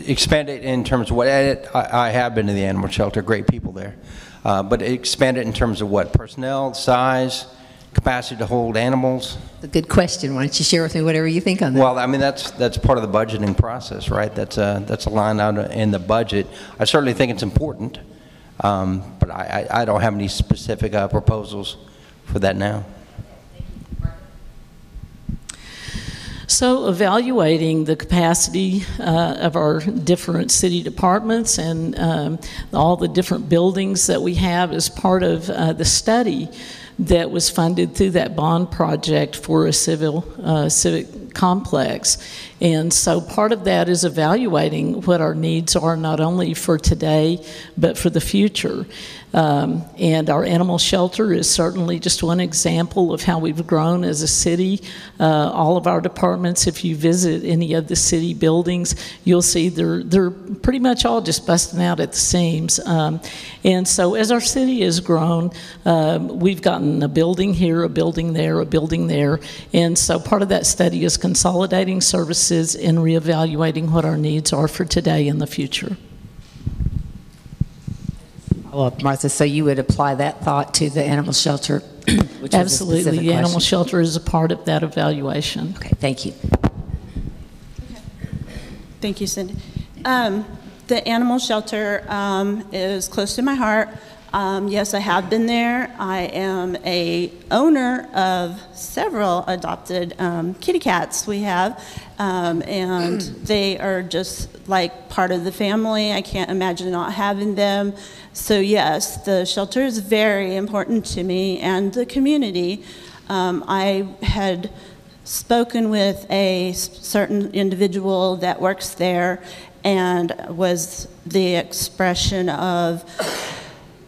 Expand it in terms of what? I have been to the animal shelter, great people there. But expand it in terms of what? Personnel, size, capacity to hold animals? It's a good question. Why don't you share with me whatever you think on that? Well, I mean, that's part of the budgeting process, right? That's a line out in the budget. I certainly think it's important, but I don't have any specific proposals for that now. So evaluating the capacity of our different city departments and all the different buildings that we have is part of the study that was funded through that bond project for a civic complex. And so part of that is evaluating what our needs are, not only for today, but for the future. And our animal shelter is certainly just one example of how we've grown as a city. All of our departments, if you visit any of the city buildings, you'll see they're pretty much all just busting out at the seams. And so as our city has grown, we've gotten a building here, a building there, a building there. And so part of that study is consolidating services and reevaluating what our needs are for today and the future. Well, Martha, so you would apply that thought to the animal shelter? Which Absolutely. The animal shelter is a part of that evaluation. Okay, thank you. Okay. Thank you, Cindy. The animal shelter is close to my heart. Yes, I have been there. I am a owner of several adopted kitty cats we have, and they are just like part of the family. I can't imagine not having them. So yes, the shelter is very important to me and the community. I had spoken with a certain individual that works there and was the expression of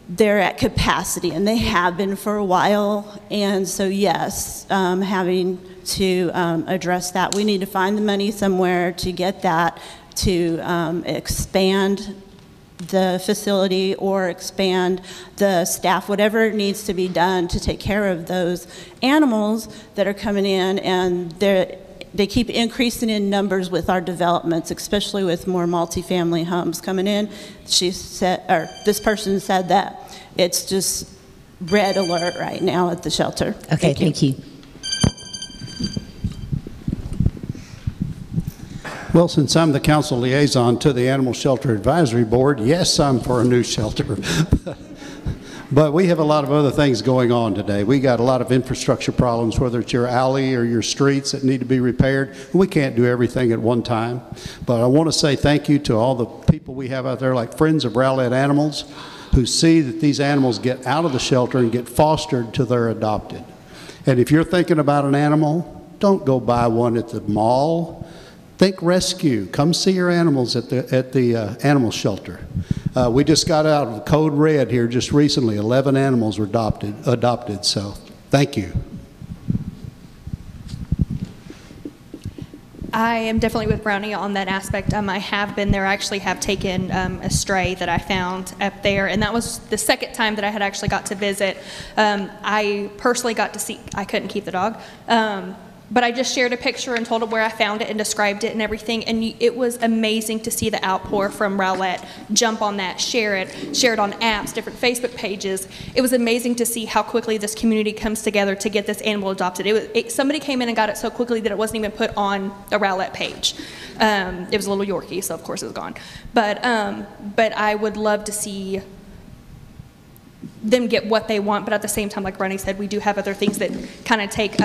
they're at capacity, and they have been for a while. And so yes, having to address that. We need to find the money somewhere to get that, to expand the facility or expand the staff, whatever needs to be done to take care of those animals that are coming in, and they keep increasing in numbers with our developments, especially with more multifamily homes coming in. She said, or this person said that it's just red alert right now at the shelter. Okay, thank you. Well, since I'm the council liaison to the Animal Shelter Advisory Board, yes, I'm for a new shelter. But we have a lot of other things going on today. We got a lot of infrastructure problems, whether it's your alley or your streets that need to be repaired. We can't do everything at one time. But I want to say thank you to all the people we have out there, like Friends of Rowlett Animals, who see that these animals get out of the shelter and get fostered till they're adopted. And if you're thinking about an animal, don't go buy one at the mall. Think rescue. Come see your animals at the animal shelter. We just got out of code red here just recently. 11 animals were adopted, so thank you. I am definitely with Brownie on that aspect. I have been there. I actually have taken a stray that I found up there, and that was the second time that I had actually got to visit. I personally got to see, I couldn't keep the dog, but I just shared a picture and told him where I found it and described it and everything, and it was amazing to see the outpour from Rowlett. Jump on that, share it on apps, different Facebook pages. It was amazing to see how quickly this community comes together to get this animal adopted. Somebody came in and got it so quickly that it wasn't even put on the Rowlett page. It was a little Yorkie, so of course it was gone. But I would love to see them get what they want, but at the same time, like Ronnie said, we do have other things that kind of take,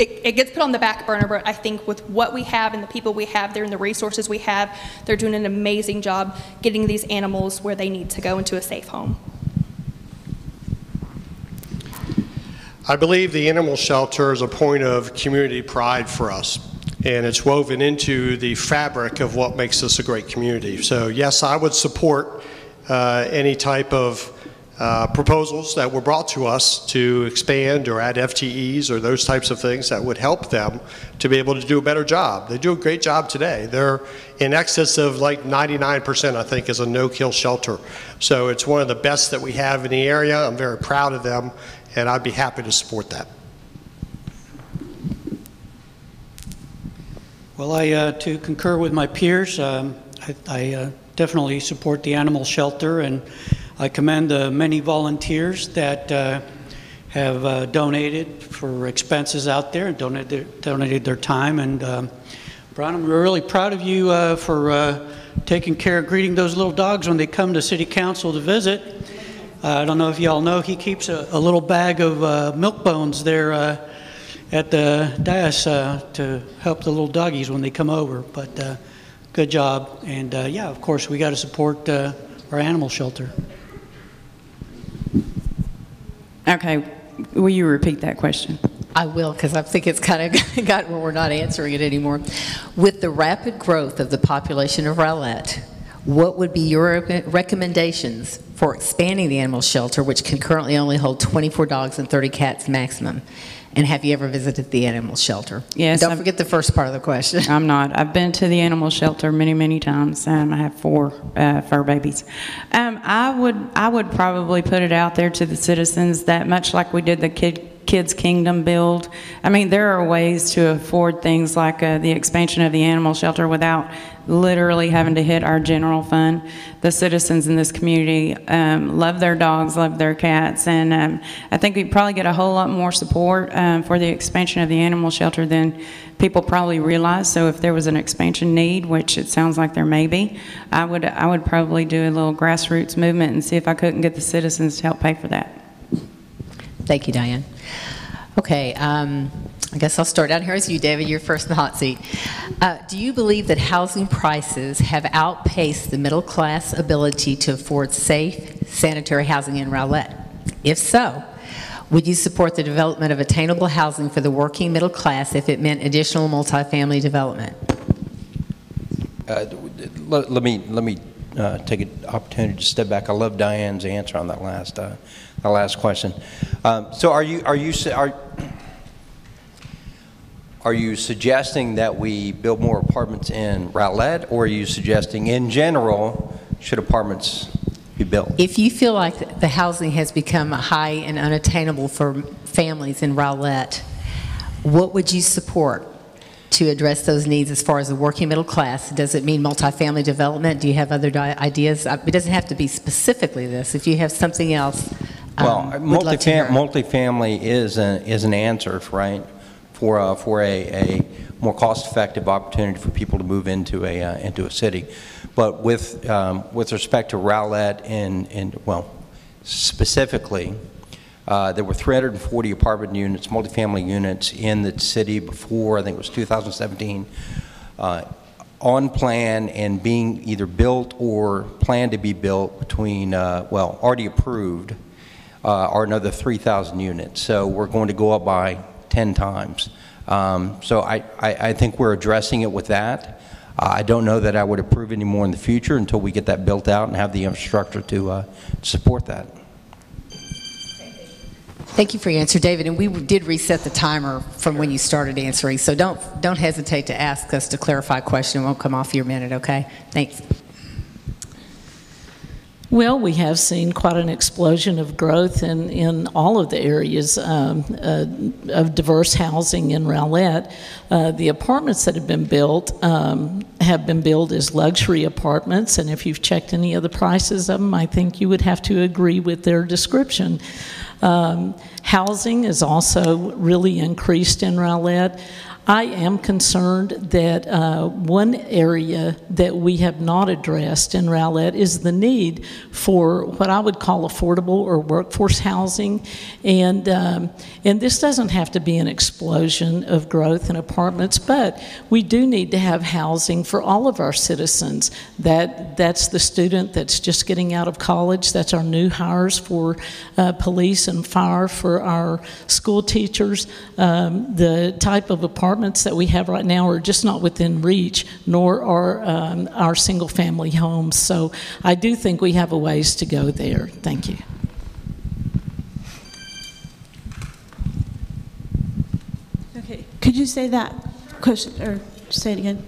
it gets put on the back burner, but I think with what we have and the people we have there and the resources we have, they're doing an amazing job getting these animals where they need to go into a safe home. I believe the animal shelter is a point of community pride for us, and it's woven into the fabric of what makes us a great community. So yes, I would support any type of proposals that were brought to us to expand or add FTEs or those types of things that would help them to be able to do a better job. They do a great job today. They're in excess of like 99%, I think, is a no-kill shelter. So it's one of the best that we have in the area. I'm very proud of them, and I'd be happy to support that. Well, to concur with my peers, I definitely support the animal shelter, and I commend the many volunteers that have donated for expenses out there and donated their time. And Brian, I'm really proud of you for taking care of greeting those little dogs when they come to City Council to visit. I don't know if y'all know, he keeps a little bag of milk bones there at the dais to help the little doggies when they come over. But good job. And yeah, of course, we got to support our animal shelter. Okay, will you repeat that question? I will, because I think it's kind of gotten where we're not answering it anymore. With the rapid growth of the population of Rowlett, what would be your recommendations for expanding the animal shelter, which can currently only hold 24 dogs and 30 cats maximum? And have you ever visited the animal shelter? Yes. Don't forget the first part of the question. I'm not. I've been to the animal shelter many, many times. I have 4 fur babies. I would probably put it out there to the citizens that much like we did the Kids Kingdom build, I mean, there are ways to afford things like the expansion of the animal shelter without literally having to hit our general fund. The citizens in this community love their dogs, love their cats, and I think we'd probably get a whole lot more support for the expansion of the animal shelter than people probably realize. So if there was an expansion need, which it sounds like there may be, I would probably do a little grassroots movement and see if I couldn't get the citizens to help pay for that. Thank you, Diane. Okay, I guess I'll start down here as you, David. You're first in the hot seat. Do you believe that housing prices have outpaced the middle class ability to afford safe, sanitary housing in Rowlett? If so, would you support the development of attainable housing for the working middle class if it meant additional multifamily development? Let me take an opportunity to step back. I love Diane's answer on that last question. So are you suggesting that we build more apartments in Rowlett, or are you suggesting in general should apartments be built? If you feel like the housing has become high and unattainable for families in Rowlett, what would you support to address those needs as far as the working middle class? Does it mean multifamily development? Do you have other ideas? It doesn't have to be specifically this. If you have something else, well, multifamily is an answer, right, for a more cost-effective opportunity for people to move into a city. But with respect to Rowlett and well, specifically, there were 340 apartment units, multifamily units in the city before, I think it was 2017, on plan and being either built or planned to be built between, well, already approved, are another 3,000 units. So we're going to go up by 10 times. So I think we're addressing it with that. I don't know that I would approve any more in the future until we get that built out and have the infrastructure to support that. Thank you for your answer, David. And we did reset the timer from when you started answering, so don't hesitate to ask us to clarify a question. It won't come off your minute, okay? Thanks. Well, we have seen quite an explosion of growth in all of the areas of diverse housing in Rowlett. The apartments that have been built as luxury apartments, and if you've checked any of the prices of them, I think you would have to agree with their description. Housing is also really increased in Rowlett. I am concerned that one area that we have not addressed in Rowlett is the need for what I would call affordable or workforce housing, and this doesn't have to be an explosion of growth in apartments, but we do need to have housing for all of our citizens. That's the student that's just getting out of college, that's our new hires for police and fire, for our school teachers. The type of apartments that we have right now are just not within reach, nor are our single-family homes. So I do think we have a ways to go there. Thank you. Okay, could you say that question, or say it again?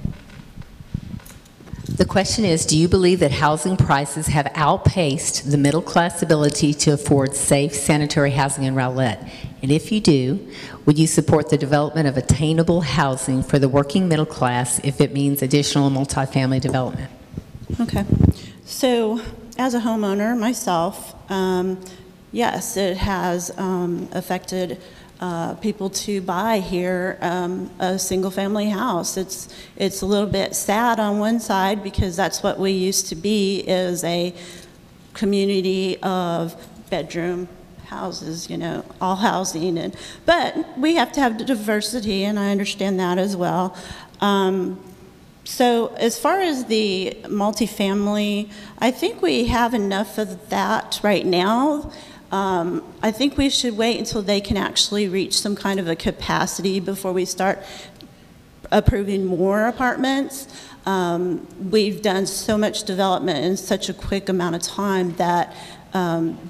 The question is, do you believe that housing prices have outpaced the middle class ability to afford safe, sanitary housing in Rowlett? And if you do, would you support the development of attainable housing for the working middle class if it means additional multifamily development? Okay. So, as a homeowner myself, yes, it has affected people to buy here a single-family house. It's a little bit sad on one side because that's what we used to be, is a community of bedroom houses, you know, all housing. But we have to have the diversity, and I understand that as well. So as far as the multifamily, I think we have enough of that right now. I think we should wait until they can actually reach some kind of a capacity before we start approving more apartments. We've done so much development in such a quick amount of time that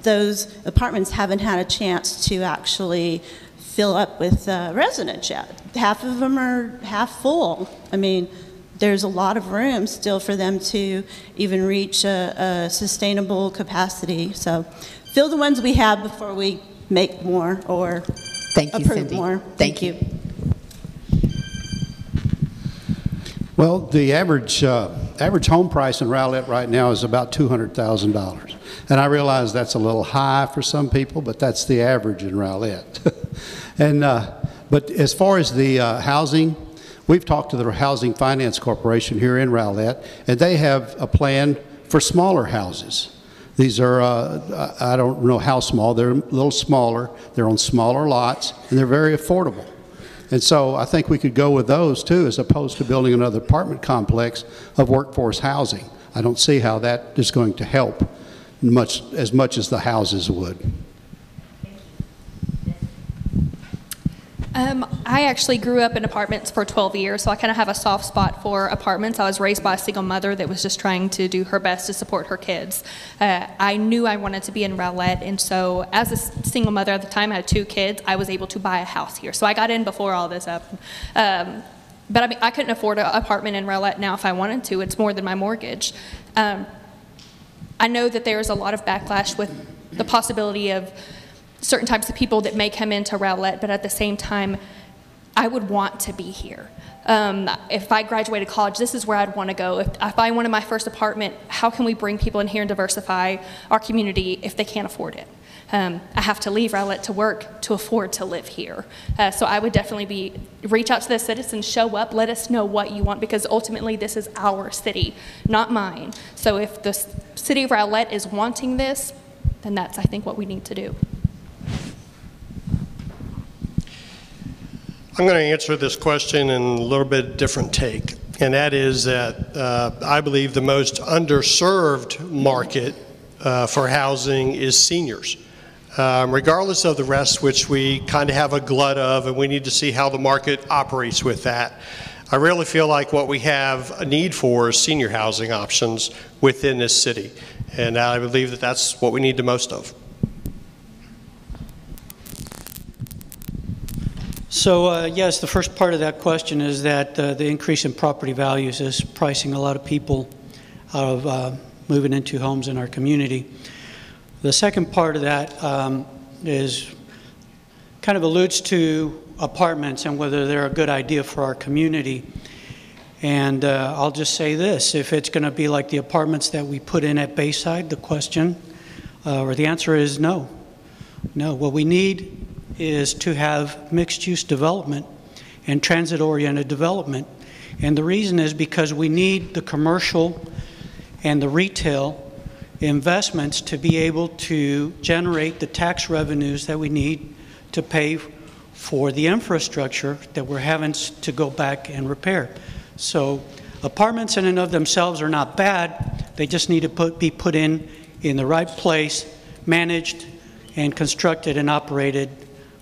those apartments haven't had a chance to actually fill up with residents yet. Half of them are half full. I mean, there's a lot of room still for them to even reach a sustainable capacity. So fill the ones we have before we make more or approve Cindy. more. Thank you. Well, the average home price in Rowlett right now is about $200,000. And I realize that's a little high for some people, but that's the average in Rowlett. And, but as far as the housing, we've talked to the Housing Finance Corporation here in Rowlett, and they have a plan for smaller houses. These are, I don't know how small, they're a little smaller, they're on smaller lots, and they're very affordable. And so I think we could go with those too, as opposed to building another apartment complex of workforce housing. I don't see how that is going to help as much as the houses would. I actually grew up in apartments for 12 years, so I kind of have a soft spot for apartments. I was raised by a single mother that was just trying to do her best to support her kids. I knew I wanted to be in Rowlett, and so as a single mother at the time, I had 2 kids, I was able to buy a house here. So I got in before all this happened. But I mean, I couldn't afford an apartment in Rowlett now if I wanted to. It's more than my mortgage. I know that there's a lot of backlash with the possibility of certain types of people that may come into Rowlett, but at the same time, I would want to be here. If I graduated college, this is where I'd want to go. If I wanted my first apartment, how can we bring people in here and diversify our community if they can't afford it? I have to leave Rowlett to work to afford to live here. So I would definitely reach out to the citizens, show up, let us know what you want, because ultimately this is our city, not mine. So if the City of Rowlett is wanting this, then that's, I think, what we need to do. I'm going to answer this question in a little bit different take, and that is that I believe the most underserved market for housing is seniors. Regardless of the rest, which we kind of have a glut of, and we need to see how the market operates with that. I really feel like what we have a need for is senior housing options within this city, and I believe that that's what we need the most of. So yes, the first part of that question is that the increase in property values is pricing a lot of people out of moving into homes in our community. The second part of that is kind of alludes to apartments and whether they're a good idea for our community. And I'll just say this, if it's going to be like the apartments that we put in at Bayside, the question or the answer is no. No, what we need is to have mixed-use development and transit-oriented development. And the reason is because we need the commercial and the retail investments to be able to generate the tax revenues that we need to pay for the infrastructure that we're having to go back and repair. So apartments in and of themselves are not bad. They just need to be put in the right place, managed and constructed and operated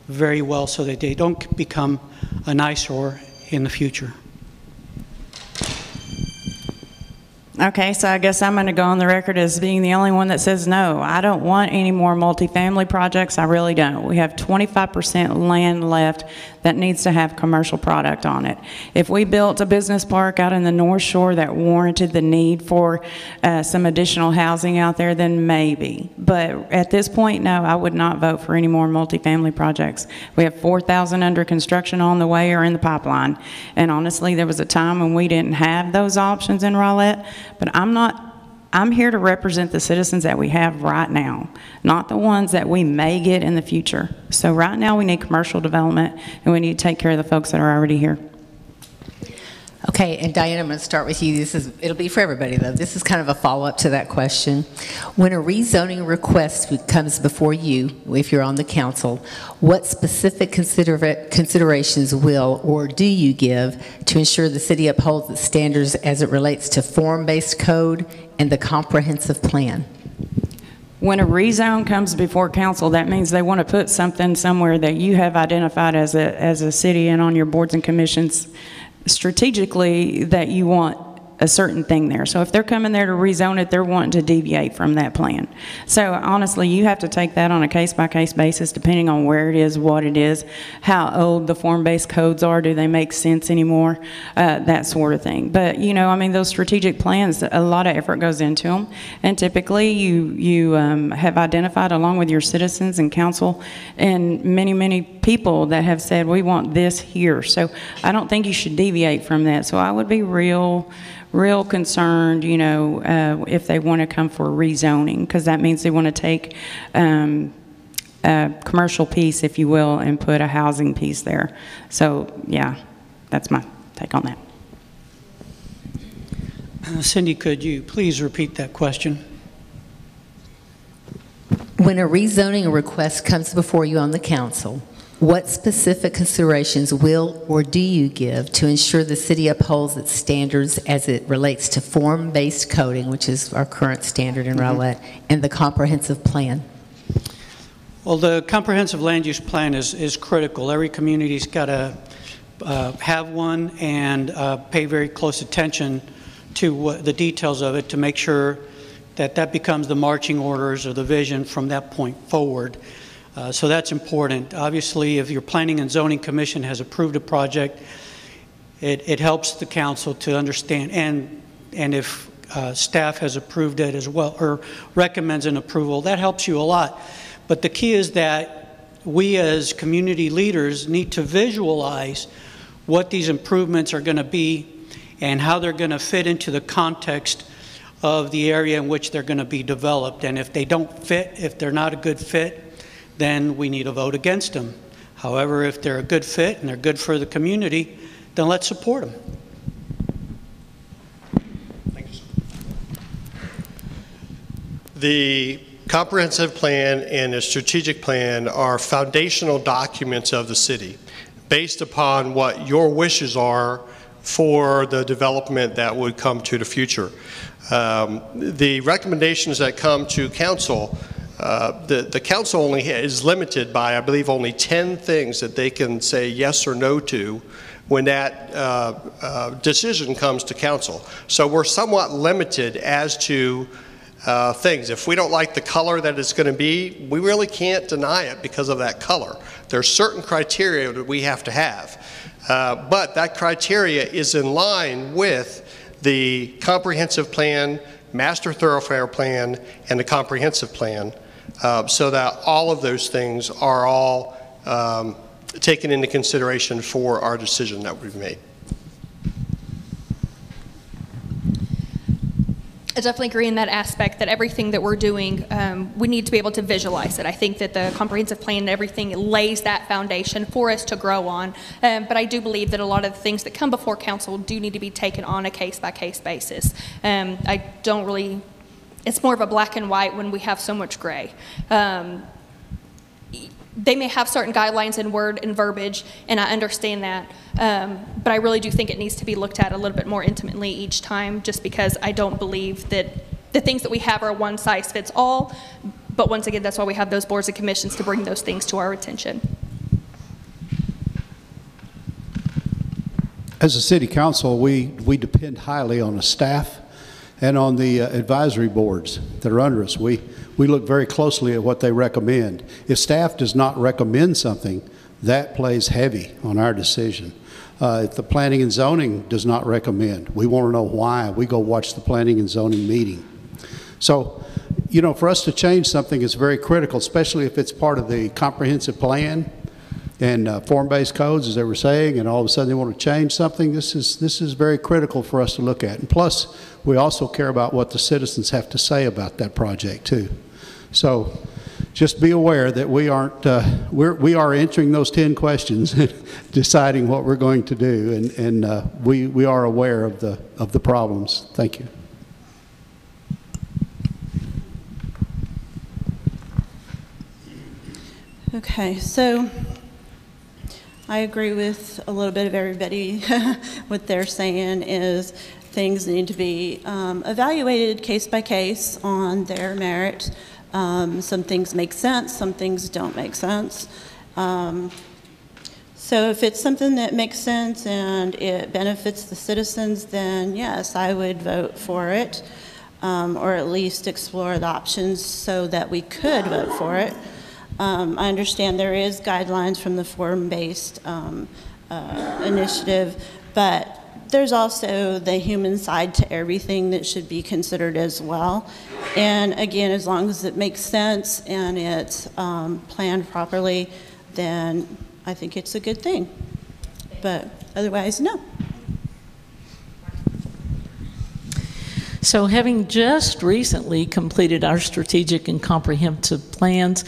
very well so that they don't become an eyesore in the future. Okay, so I guess I'm going to go on the record as being the only one that says no. I don't want any more multifamily projects. I really don't. We have 25% land left that needs to have commercial product on it. If we built a business park out in the North Shore that warranted the need for some additional housing out there, then maybe. But at this point, no, I would not vote for any more multifamily projects. We have 4,000 under construction on the way or in the pipeline. And honestly, there was a time when we didn't have those options in Rowlett. But I'm here to represent the citizens that we have right now, not the ones that we may get in the future. So right now we need commercial development and we need to take care of the folks that are already here. Okay, and Diane, I'm going to start with you. It'll be for everybody, though. This is kind of a follow-up to that question. When a rezoning request comes before you, if you're on the council, what specific considerations will or do you give to ensure the city upholds its standards as it relates to form-based code and the comprehensive plan? When a rezone comes before council, that means they want to put something somewhere that you have identified as a city and on your boards and commissions strategically that you want a certain thing there. So if they're coming there to rezone it, they're wanting to deviate from that plan. So honestly, you have to take that on a case-by-case basis depending on where it is, what it is, how old the form-based codes are, do they make sense anymore, that sort of thing. But, you know, I mean, those strategic plans, a lot of effort goes into them. And typically you have identified, along with your citizens and council and many, many people that have said, we want this here. So I don't think you should deviate from that. So I would be real concerned, you know, if they want to come for rezoning, because that means they want to take a commercial piece, if you will, and put a housing piece there. So, yeah, that's my take on that. Cindy, could you please repeat that question? When a rezoning request comes before you on the council, what specific considerations will or do you give to ensure the city upholds its standards as it relates to form-based coding, which is our current standard in Rowlett, and the comprehensive plan? Well, the comprehensive land use plan is critical. Every community's got to have one and pay very close attention to the details of it to make sure that that becomes the marching orders or the vision from that point forward. So that's important. Obviously, if your Planning and Zoning Commission has approved a project, it helps the council to understand, and if staff has approved it as well, or recommends an approval, that helps you a lot. But the key is that we as community leaders need to visualize what these improvements are going to be and how they're going to fit into the context of the area in which they're going to be developed. And if they don't fit, if they're not a good fit, then we need to vote against them. However, if they're a good fit and they're good for the community, then let's support them. Thank you, sir. The comprehensive plan and the strategic plan are foundational documents of the city based upon what your wishes are for the development that would come to the future. The recommendations that come to council, the council only is limited by, I believe, only 10 things that they can say yes or no to when that decision comes to council. So we're somewhat limited as to things. If we don't like the color that it's going to be, we really can't deny it because of that color. There's certain criteria that we have to have. But that criteria is in line with the comprehensive plan, master thoroughfare plan, and the comprehensive plan, so that all of those things are all taken into consideration for our decision that we've made. I definitely agree in that aspect that everything that we're doing, we need to be able to visualize it. I think that the comprehensive plan and everything lays that foundation for us to grow on. But I do believe that a lot of the things that come before council do need to be taken on a case-by-case basis. I don't really, it's more of a black and white when we have so much gray. They may have certain guidelines in word and verbiage, and I understand that, but I really do think it needs to be looked at a little bit more intimately each time, just because I don't believe that the things that we have are one size fits all, but once again, that's why we have those boards and commissions to bring those things to our attention. As a city council, we depend highly on the staff and on the advisory boards that are under us. We look very closely at what they recommend. If staff does not recommend something, that plays heavy on our decision. If the planning and zoning does not recommend, we want to know why. We go watch the planning and zoning meeting. So, you know, for us to change something is very critical, especially if it's part of the comprehensive plan and form-based codes, as they were saying, and all of a sudden they want to change something. This is very critical for us to look at. And plus, we also care about what the citizens have to say about that project too. So just be aware that we aren't, we are answering those 10 questions, deciding what we're going to do, and we are aware of the problems. Thank you. Okay, so I agree with a little bit of everybody. What they're saying is things need to be evaluated case by case on their merit. Some things make sense, some things don't make sense. So if it's something that makes sense and it benefits the citizens, then yes, I would vote for it, or at least explore the options so that we could vote for it. I understand there is guidelines from the form-based initiative, but there's also the human side to everything that should be considered as well. And again, as long as it makes sense and it's planned properly, then I think it's a good thing. But otherwise, no. So having just recently completed our strategic and comprehensive plans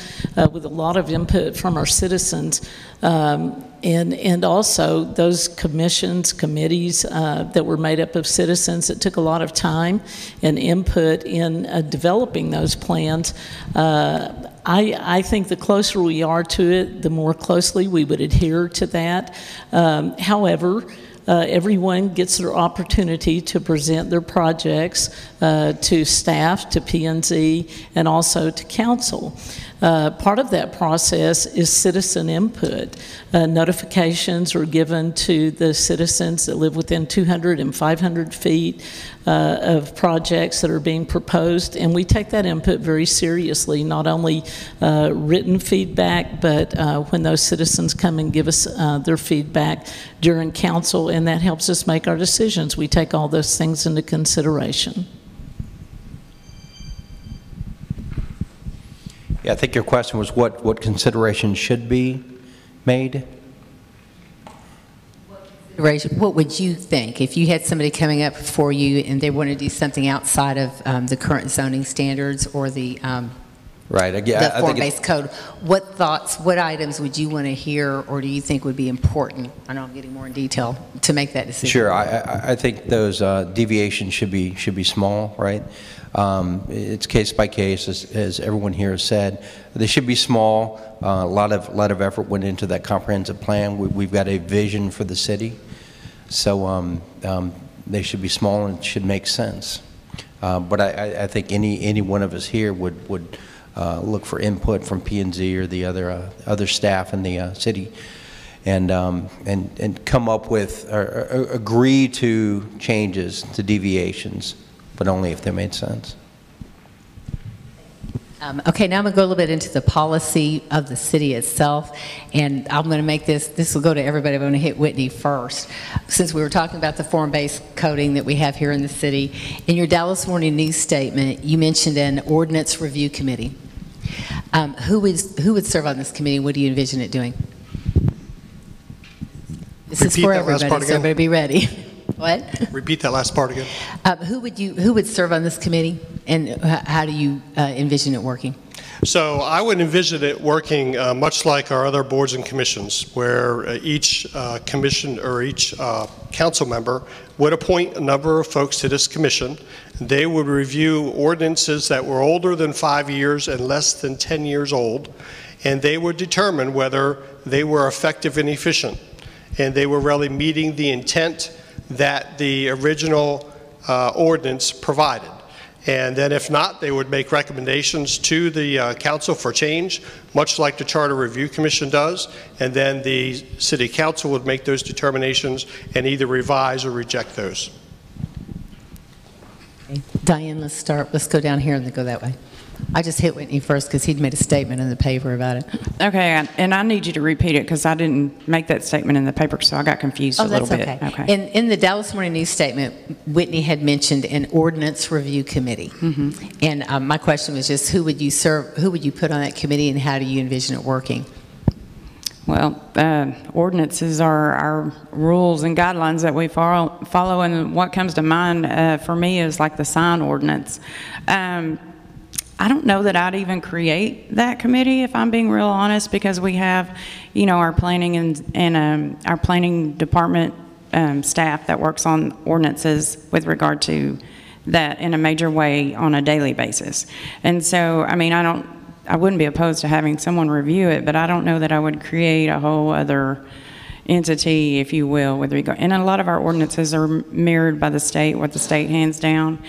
with a lot of input from our citizens, and also those commissions, committees that were made up of citizens, it took a lot of time and input in developing those plans. I think the closer we are to it, the more closely we would adhere to that. However, everyone gets their opportunity to present their projects to staff, to P&Z, and also to council. Part of that process is citizen input. Notifications are given to the citizens that live within 200 and 500 feet of projects that are being proposed, and we take that input very seriously, not only written feedback, but when those citizens come and give us their feedback during council, and that helps us make our decisions. We take all those things into consideration. Yeah, I think your question was what considerations should be made? What would you think if you had somebody coming up for you and they want to do something outside of the current zoning standards or the Right. the form-based code? What thoughts, what items would you want to hear or do you think would be important? I know I'm getting more in detail to make that decision. Sure. I think those deviations should be small, right? It's case by case, as everyone here has said. They should be small. A lot of effort went into that comprehensive plan. We've got a vision for the city, so they should be small and should make sense. But I think any one of us here would look for input from P&Z or the other staff in the city and come up with or agree to changes, to deviations, but only if they made sense. Okay, now I'm going to go a little bit into the policy of the city itself, and I'm going to make this will go to everybody. I'm going to hit Whitney first. Since we were talking about the form-based coding that we have here in the city, in your Dallas Morning News statement, you mentioned an ordinance review committee. Who would serve on this committee, and what do you envision it doing? This is for everybody, so everybody be ready. What? Repeat that last part again. Who would serve on this committee, and how do you envision it working? So I would envision it working much like our other boards and commissions, where each commission or each council member would appoint a number of folks to this commission. They would review ordinances that were older than 5 years and less than 10 years old, and they would determine whether they were effective and efficient, and they were really meeting the intent that the original ordinance provided. And then if not, they would make recommendations to the council for change, much like the Charter Review Commission does, and then the City Council would make those determinations and either revise or reject those. Okay. Diane, let's go down here and then go that way. I just hit Whitney first because he'd made a statement in the paper about it. Okay, and I need you to repeat it because I didn't make that statement in the paper, so I got confused a little bit. That's okay. In the Dallas Morning News statement, Whitney had mentioned an ordinance review committee. Mm-hmm. And my question was just who would you put on that committee, and how do you envision it working? Well, ordinances are our rules and guidelines that we follow, and what comes to mind for me is like the sign ordinance. I don't know that I'd even create that committee, if I'm being real honest, because we have, our planning and our planning department staff that works on ordinances with regard to that in a major way on a daily basis. And so, I wouldn't be opposed to having someone review it, but I don't know that I would create a whole other entity, if you will, with regard. And a lot of our ordinances are mirrored by the state, what the state hands down.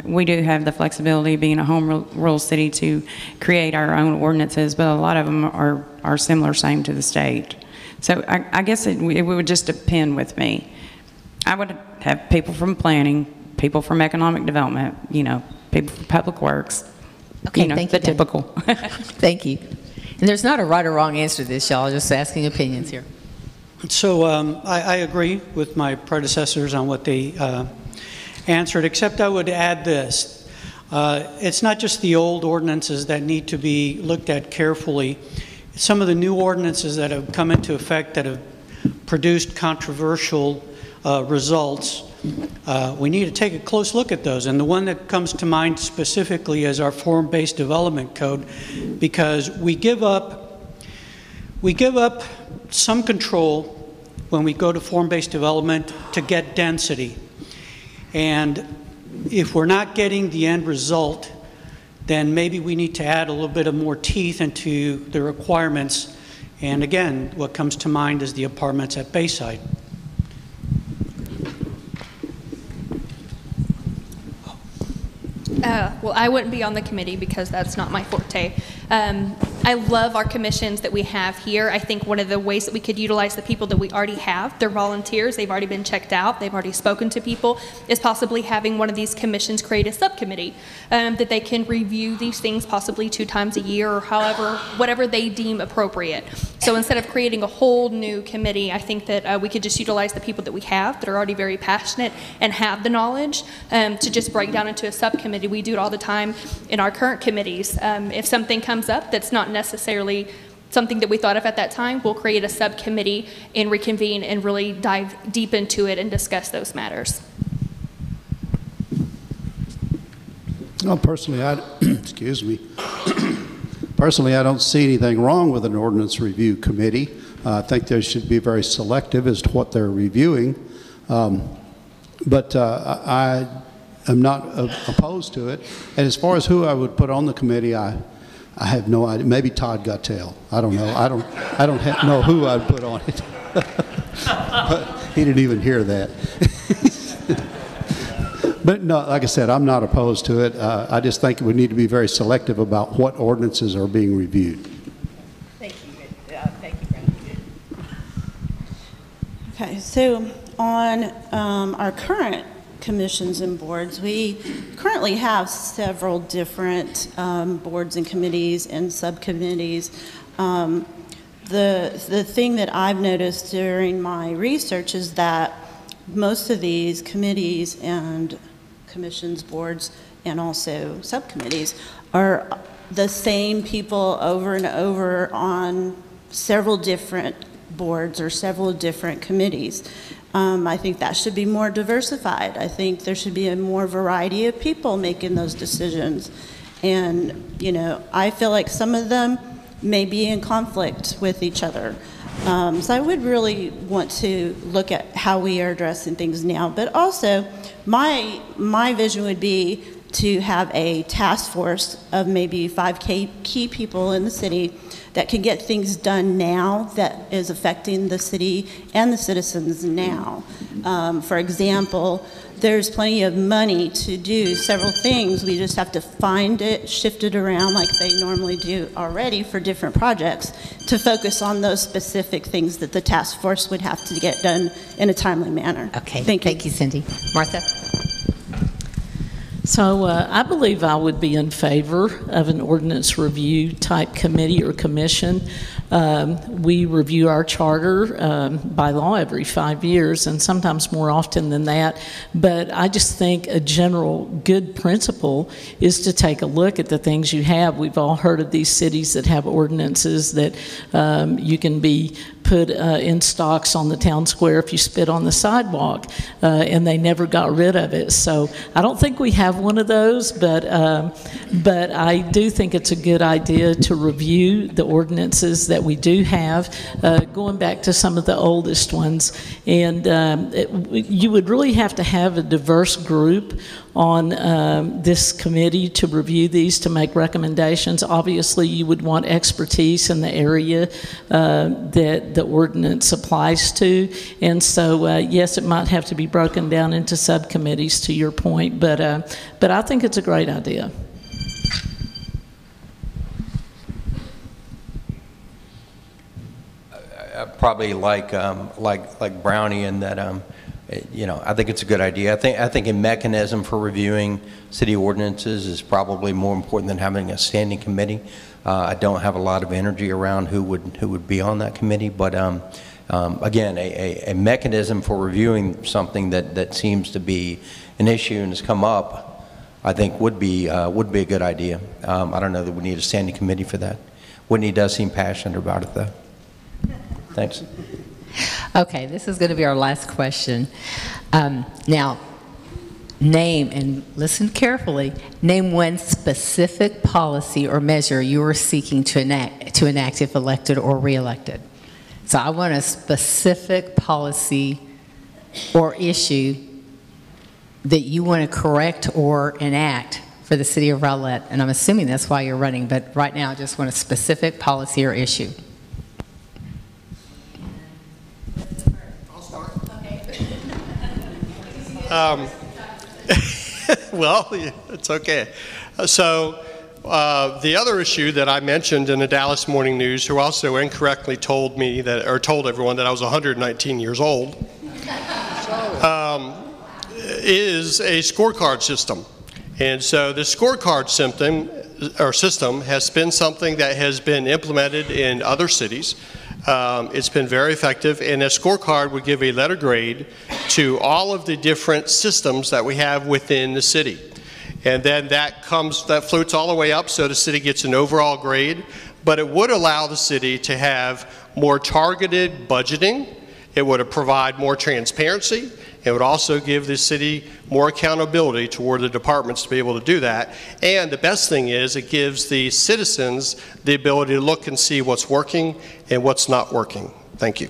We do have the flexibility, being a home rule city, to create our own ordinances, but a lot of them are similar, same to the state. So I guess it would just depend with me. I would have people from planning, people from economic development, people from public works. Okay, thank you. The typical. Thank you. And there's not a right or wrong answer to this, y'all. Just asking opinions here. So I agree with my predecessors on what they answered, except I would add this. It's not just the old ordinances that need to be looked at carefully. Some of the new ordinances that have come into effect that have produced controversial results, we need to take a close look at those. And the one that comes to mind specifically is our form-based development code, because we give up some control when we go to form-based development to get density. And if we're not getting the end result, then maybe we need to add a little bit of more teeth into the requirements. And again, what comes to mind is the apartments at Bayside. Well, I wouldn't be on the committee because that's not my forte. I love our commissions that we have here. I think one of the ways that we could utilize the people that we already have, they're volunteers, they've already been checked out, they've already spoken to people, is possibly having one of these commissions create a subcommittee that they can review these things possibly 2 times a year or whatever they deem appropriate. So instead of creating a whole new committee, I think that we could just utilize the people that we have that are already very passionate and have the knowledge to just break down into a subcommittee. We do it all the time in our current committees. If something comes up that's not necessarily something that we thought of at that time, we'll create a subcommittee and reconvene and really dive deep into it and discuss those matters. Well, personally, excuse me. Personally, I don't see anything wrong with an ordinance review committee. I think they should be very selective as to what they're reviewing. But I am not opposed to it. And as far as who I would put on the committee, I have no idea. Maybe Todd Guttell. I don't know. I don't know who I'd put on it. But he didn't even hear that. But no, like I said, I'm not opposed to it. I just think we need to be very selective about what ordinances are being reviewed. Thank you. Thank you, Brandon. So on our current commissions and boards, we currently have several different boards and committees and subcommittees. The thing that I've noticed during my research is that most of these committees and commissions, boards, and also subcommittees are the same people over and over on several different boards or several different committees. I think that should be more diversified. I think there should be a more variety of people making those decisions. And, you know, I feel like some of them may be in conflict with each other. So I would really want to look at how we are addressing things now. But also, my vision would be to have a task force of maybe 5 key people in the city that can get things done now that is affecting the city and the citizens now. For example, there's plenty of money to do several things. We just have to find it, shift it around like they normally do already for different projects to focus on those specific things that the task force would have to get done in a timely manner. Okay, Thank you, Cindy. Martha? So I believe I would be in favor of an ordinance review type committee or commission. We review our charter by law every 5 years, and sometimes more often than that. But I just think a general good principle is to take a look at the things you have. We've all heard of these cities that have ordinances that you can be put in stocks on the town square if you spit on the sidewalk, and they never got rid of it. So I don't think we have one of those, but I do think it's a good idea to review the ordinances that we do have, going back to some of the oldest ones. And you would really have to have a diverse group on this committee to review these, to make recommendations. Obviously, you would want expertise in the area that the ordinance applies to. And so, yes, it might have to be broken down into subcommittees, to your point, but I think it's a great idea. Probably like Brownie in that, you know, I think it's a good idea. I think a mechanism for reviewing city ordinances is probably more important than having a standing committee. I don't have a lot of energy around who would be on that committee, but again, a mechanism for reviewing something that seems to be an issue and has come up, I think would be a good idea. I don't know that we need a standing committee for that. Whitney does seem passionate about it, though. Thanks. Okay, this is going to be our last question. Now, name, and listen carefully, name one specific policy or measure you are seeking to enact if elected or re-elected. So I want a specific policy or issue that you want to correct or enact for the City of Rowlett, and I'm assuming that's why you're running, but right now I just want a specific policy or issue. Well, it's okay. So the other issue that I mentioned in the Dallas Morning News, who also incorrectly told me that, or told everyone that I was 119 years old, is a scorecard system. And so the scorecard system has been something that has been implemented in other cities. It's been very effective, and a scorecard would give a letter grade to all of the different systems that we have within the city. And then that floats all the way up, so the city gets an overall grade, but it would allow the city to have more targeted budgeting. It would provide more transparency. It would also give the city more accountability toward the departments to be able to do that. And the best thing is it gives the citizens the ability to look and see what's working and what's not working. Thank you.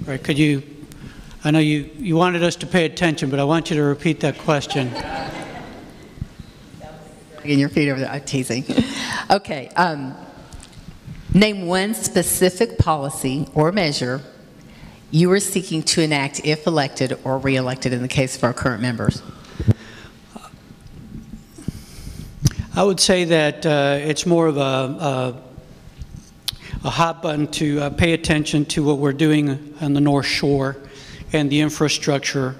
All right, could you, I know you wanted us to pay attention, but I want you to repeat that question. Getting your feet over there, I'm teasing. Okay, name one specific policy or measure you are seeking to enact if elected or re-elected in the case of our current members. I would say that it's more of a a hot button to pay attention to what we're doing on the North Shore and the infrastructure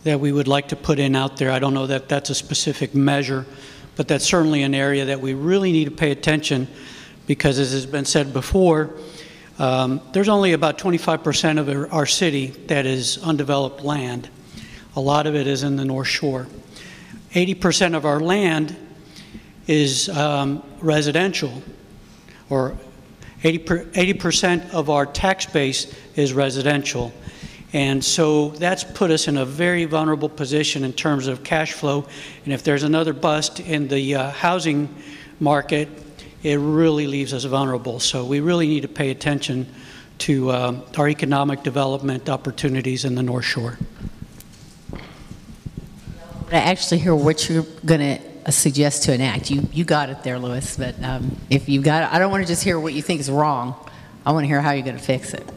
that we would like to put in out there. I don't know that that's a specific measure, but that's certainly an area that we really need to pay attention, because as has been said before, there's only about 25% of our city that is undeveloped land. A lot of it is in the North Shore. 80% of our land is residential, or 80% of our tax base is residential. And so that's put us in a very vulnerable position in terms of cash flow. And if there's another bust in the housing market, it really leaves us vulnerable. So we really need to pay attention to our economic development opportunities in the North Shore. I actually hear what you're going to suggest to enact. You got it there, Louis, but if you got it, I don't want to just hear what you think is wrong. I want to hear how you're going to fix it.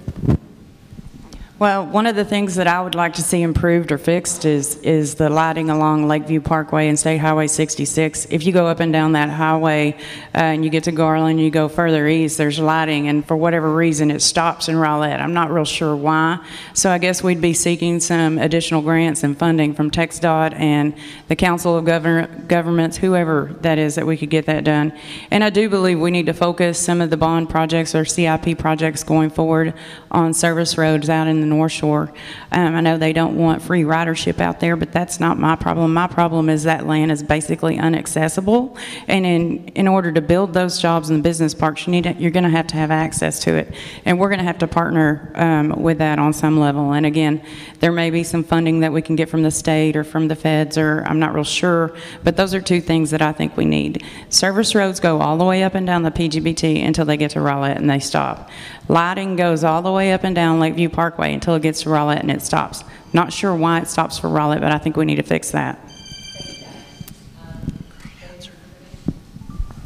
Well, one of the things that I would like to see improved or fixed is the lighting along Lakeview Parkway and State Highway 66. If you go up and down that highway and you get to Garland, you go further east, there's lighting, and for whatever reason it stops in Rowlett. I'm not real sure why. So I guess we'd be seeking some additional grants and funding from TxDOT and the Council of Governments, whoever that is, that we could get that done. And I do believe we need to focus some of the bond projects or CIP projects going forward on service roads out in the North Shore. I know they don't want free ridership out there, but that's not my problem. My problem is that land is basically inaccessible, and in order to build those jobs in the business parks, you're going to have access to it, and we're going to have to partner with that on some level. And again, there may be some funding that we can get from the state or from the feds, or I'm not real sure, but those are two things that I think we need. Service roads go all the way up and down the PGBT until they get to Rowlett and they stop. Lighting goes all the way up and down Lakeview Parkway until it gets to Rowlett and it stops. Not sure why it stops for Rowlett, but I think we need to fix that.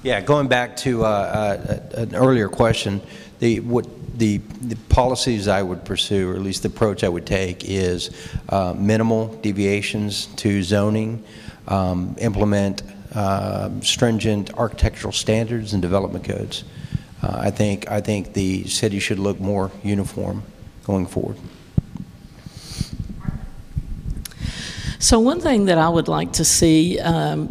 Yeah, going back to an earlier question, the policies I would pursue, or at least the approach I would take, is minimal deviations to zoning, implement stringent architectural standards and development codes. I think the city should look more uniform going forward. So one thing that I would like to see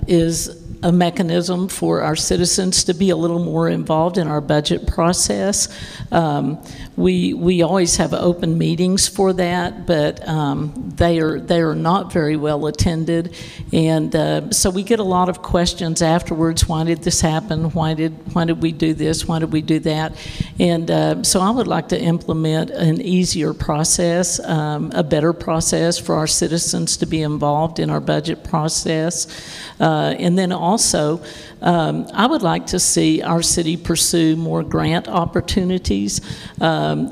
is a mechanism for our citizens to be a little more involved in our budget process. We always have open meetings for that, but they are not very well attended, and so we get a lot of questions afterwards. Why did this happen? Why did we do this? Why did we do that? And so I would like to implement an easier process, a better process for our citizens to be involved in our budget process, and then also, I would like to see our city pursue more grant opportunities.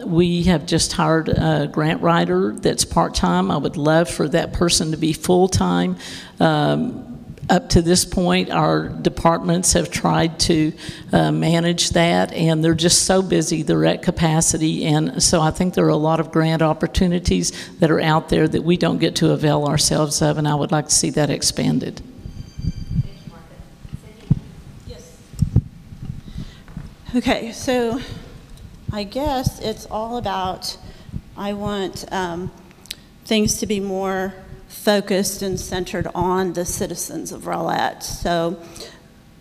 We have just hired a grant writer that's part-time. I would love for that person to be full-time. Up to this point, our departments have tried to manage that, and they're just so busy, they're at capacity, and so I think there are a lot of grant opportunities that are out there that we don't get to avail ourselves of, and I would like to see that expanded. Okay, so I guess it's all about, I want things to be more focused and centered on the citizens of Rowlett. So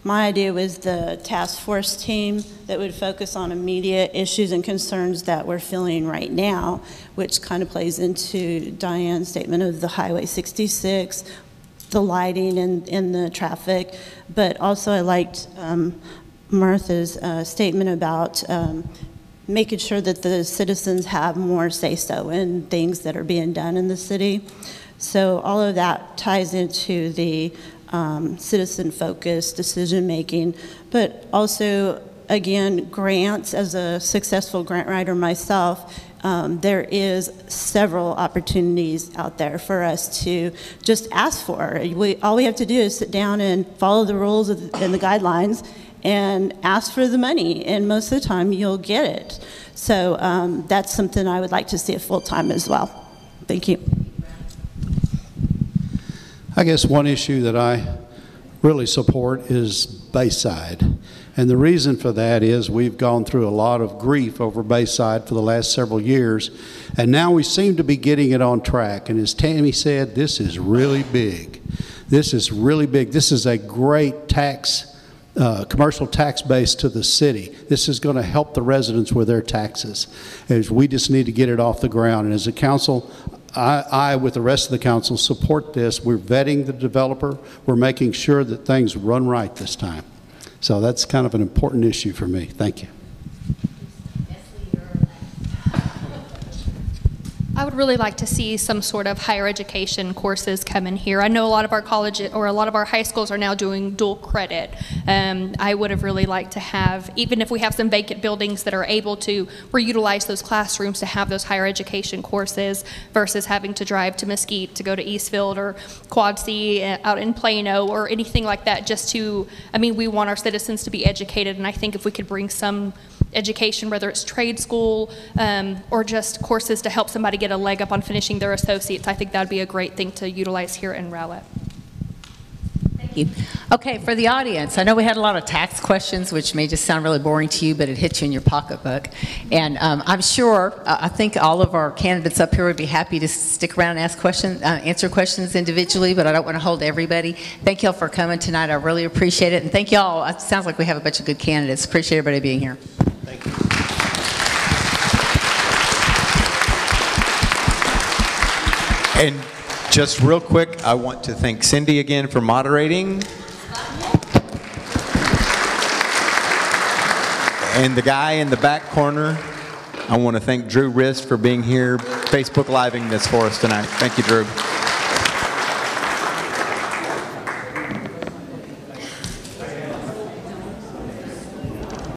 my idea was the task force team that would focus on immediate issues and concerns that we're feeling right now, which kind of plays into Diane's statement of the Highway 66, the lighting and the traffic, but also I liked Martha's statement about making sure that the citizens have more say-so in things that are being done in the city. So all of that ties into the citizen-focused decision-making, but also, again, grants. As a successful grant writer myself, there is several opportunities out there for us to just ask for. All we have to do is sit down and follow the rules and the guidelines and ask for the money, and most of the time you'll get it. So that's something I would like to see it full-time as well. Thank you. I guess one issue that I really support is Bayside. And the reason for that is we've gone through a lot of grief over Bayside for the last several years, and now we seem to be getting it on track. And as Tammy said, this is really big. This is really big. This is a great commercial tax base to the city. This is going to help the residents with their taxes. As we just need to get it off the ground. And as a council, I, with the rest of the council, support this. We're vetting the developer. We're making sure that things run right this time. So that's kind of an important issue for me. Thank you. I would really like to see some sort of higher education courses come in here. I know a lot of our colleges or a lot of our high schools are now doing dual credit. I would have really liked to have, even if we have some vacant buildings that are able to reutilize those classrooms to have those higher education courses versus having to drive to Mesquite to go to Eastfield or Quad C out in Plano or anything like that just to, I mean, we want our citizens to be educated, and I think if we could bring some education, whether it's trade school or just courses to help somebody get a leg up on finishing their associates, I think that would be a great thing to utilize here in Rowlett. Thank you. Okay, for the audience, I know we had a lot of tax questions, which may just sound really boring to you, but it hits you in your pocketbook. And I'm sure, I think all of our candidates up here would be happy to stick around and ask questions, answer questions individually, but I don't want to hold everybody. Thank y'all for coming tonight. I really appreciate it. And thank y'all. It sounds like we have a bunch of good candidates. Appreciate everybody being here. Thank you. And just real quick, I want to thank Cindy again for moderating. And the guy in the back corner, I want to thank Drew Rist for being here, Facebook Living this for us tonight. Thank you, Drew.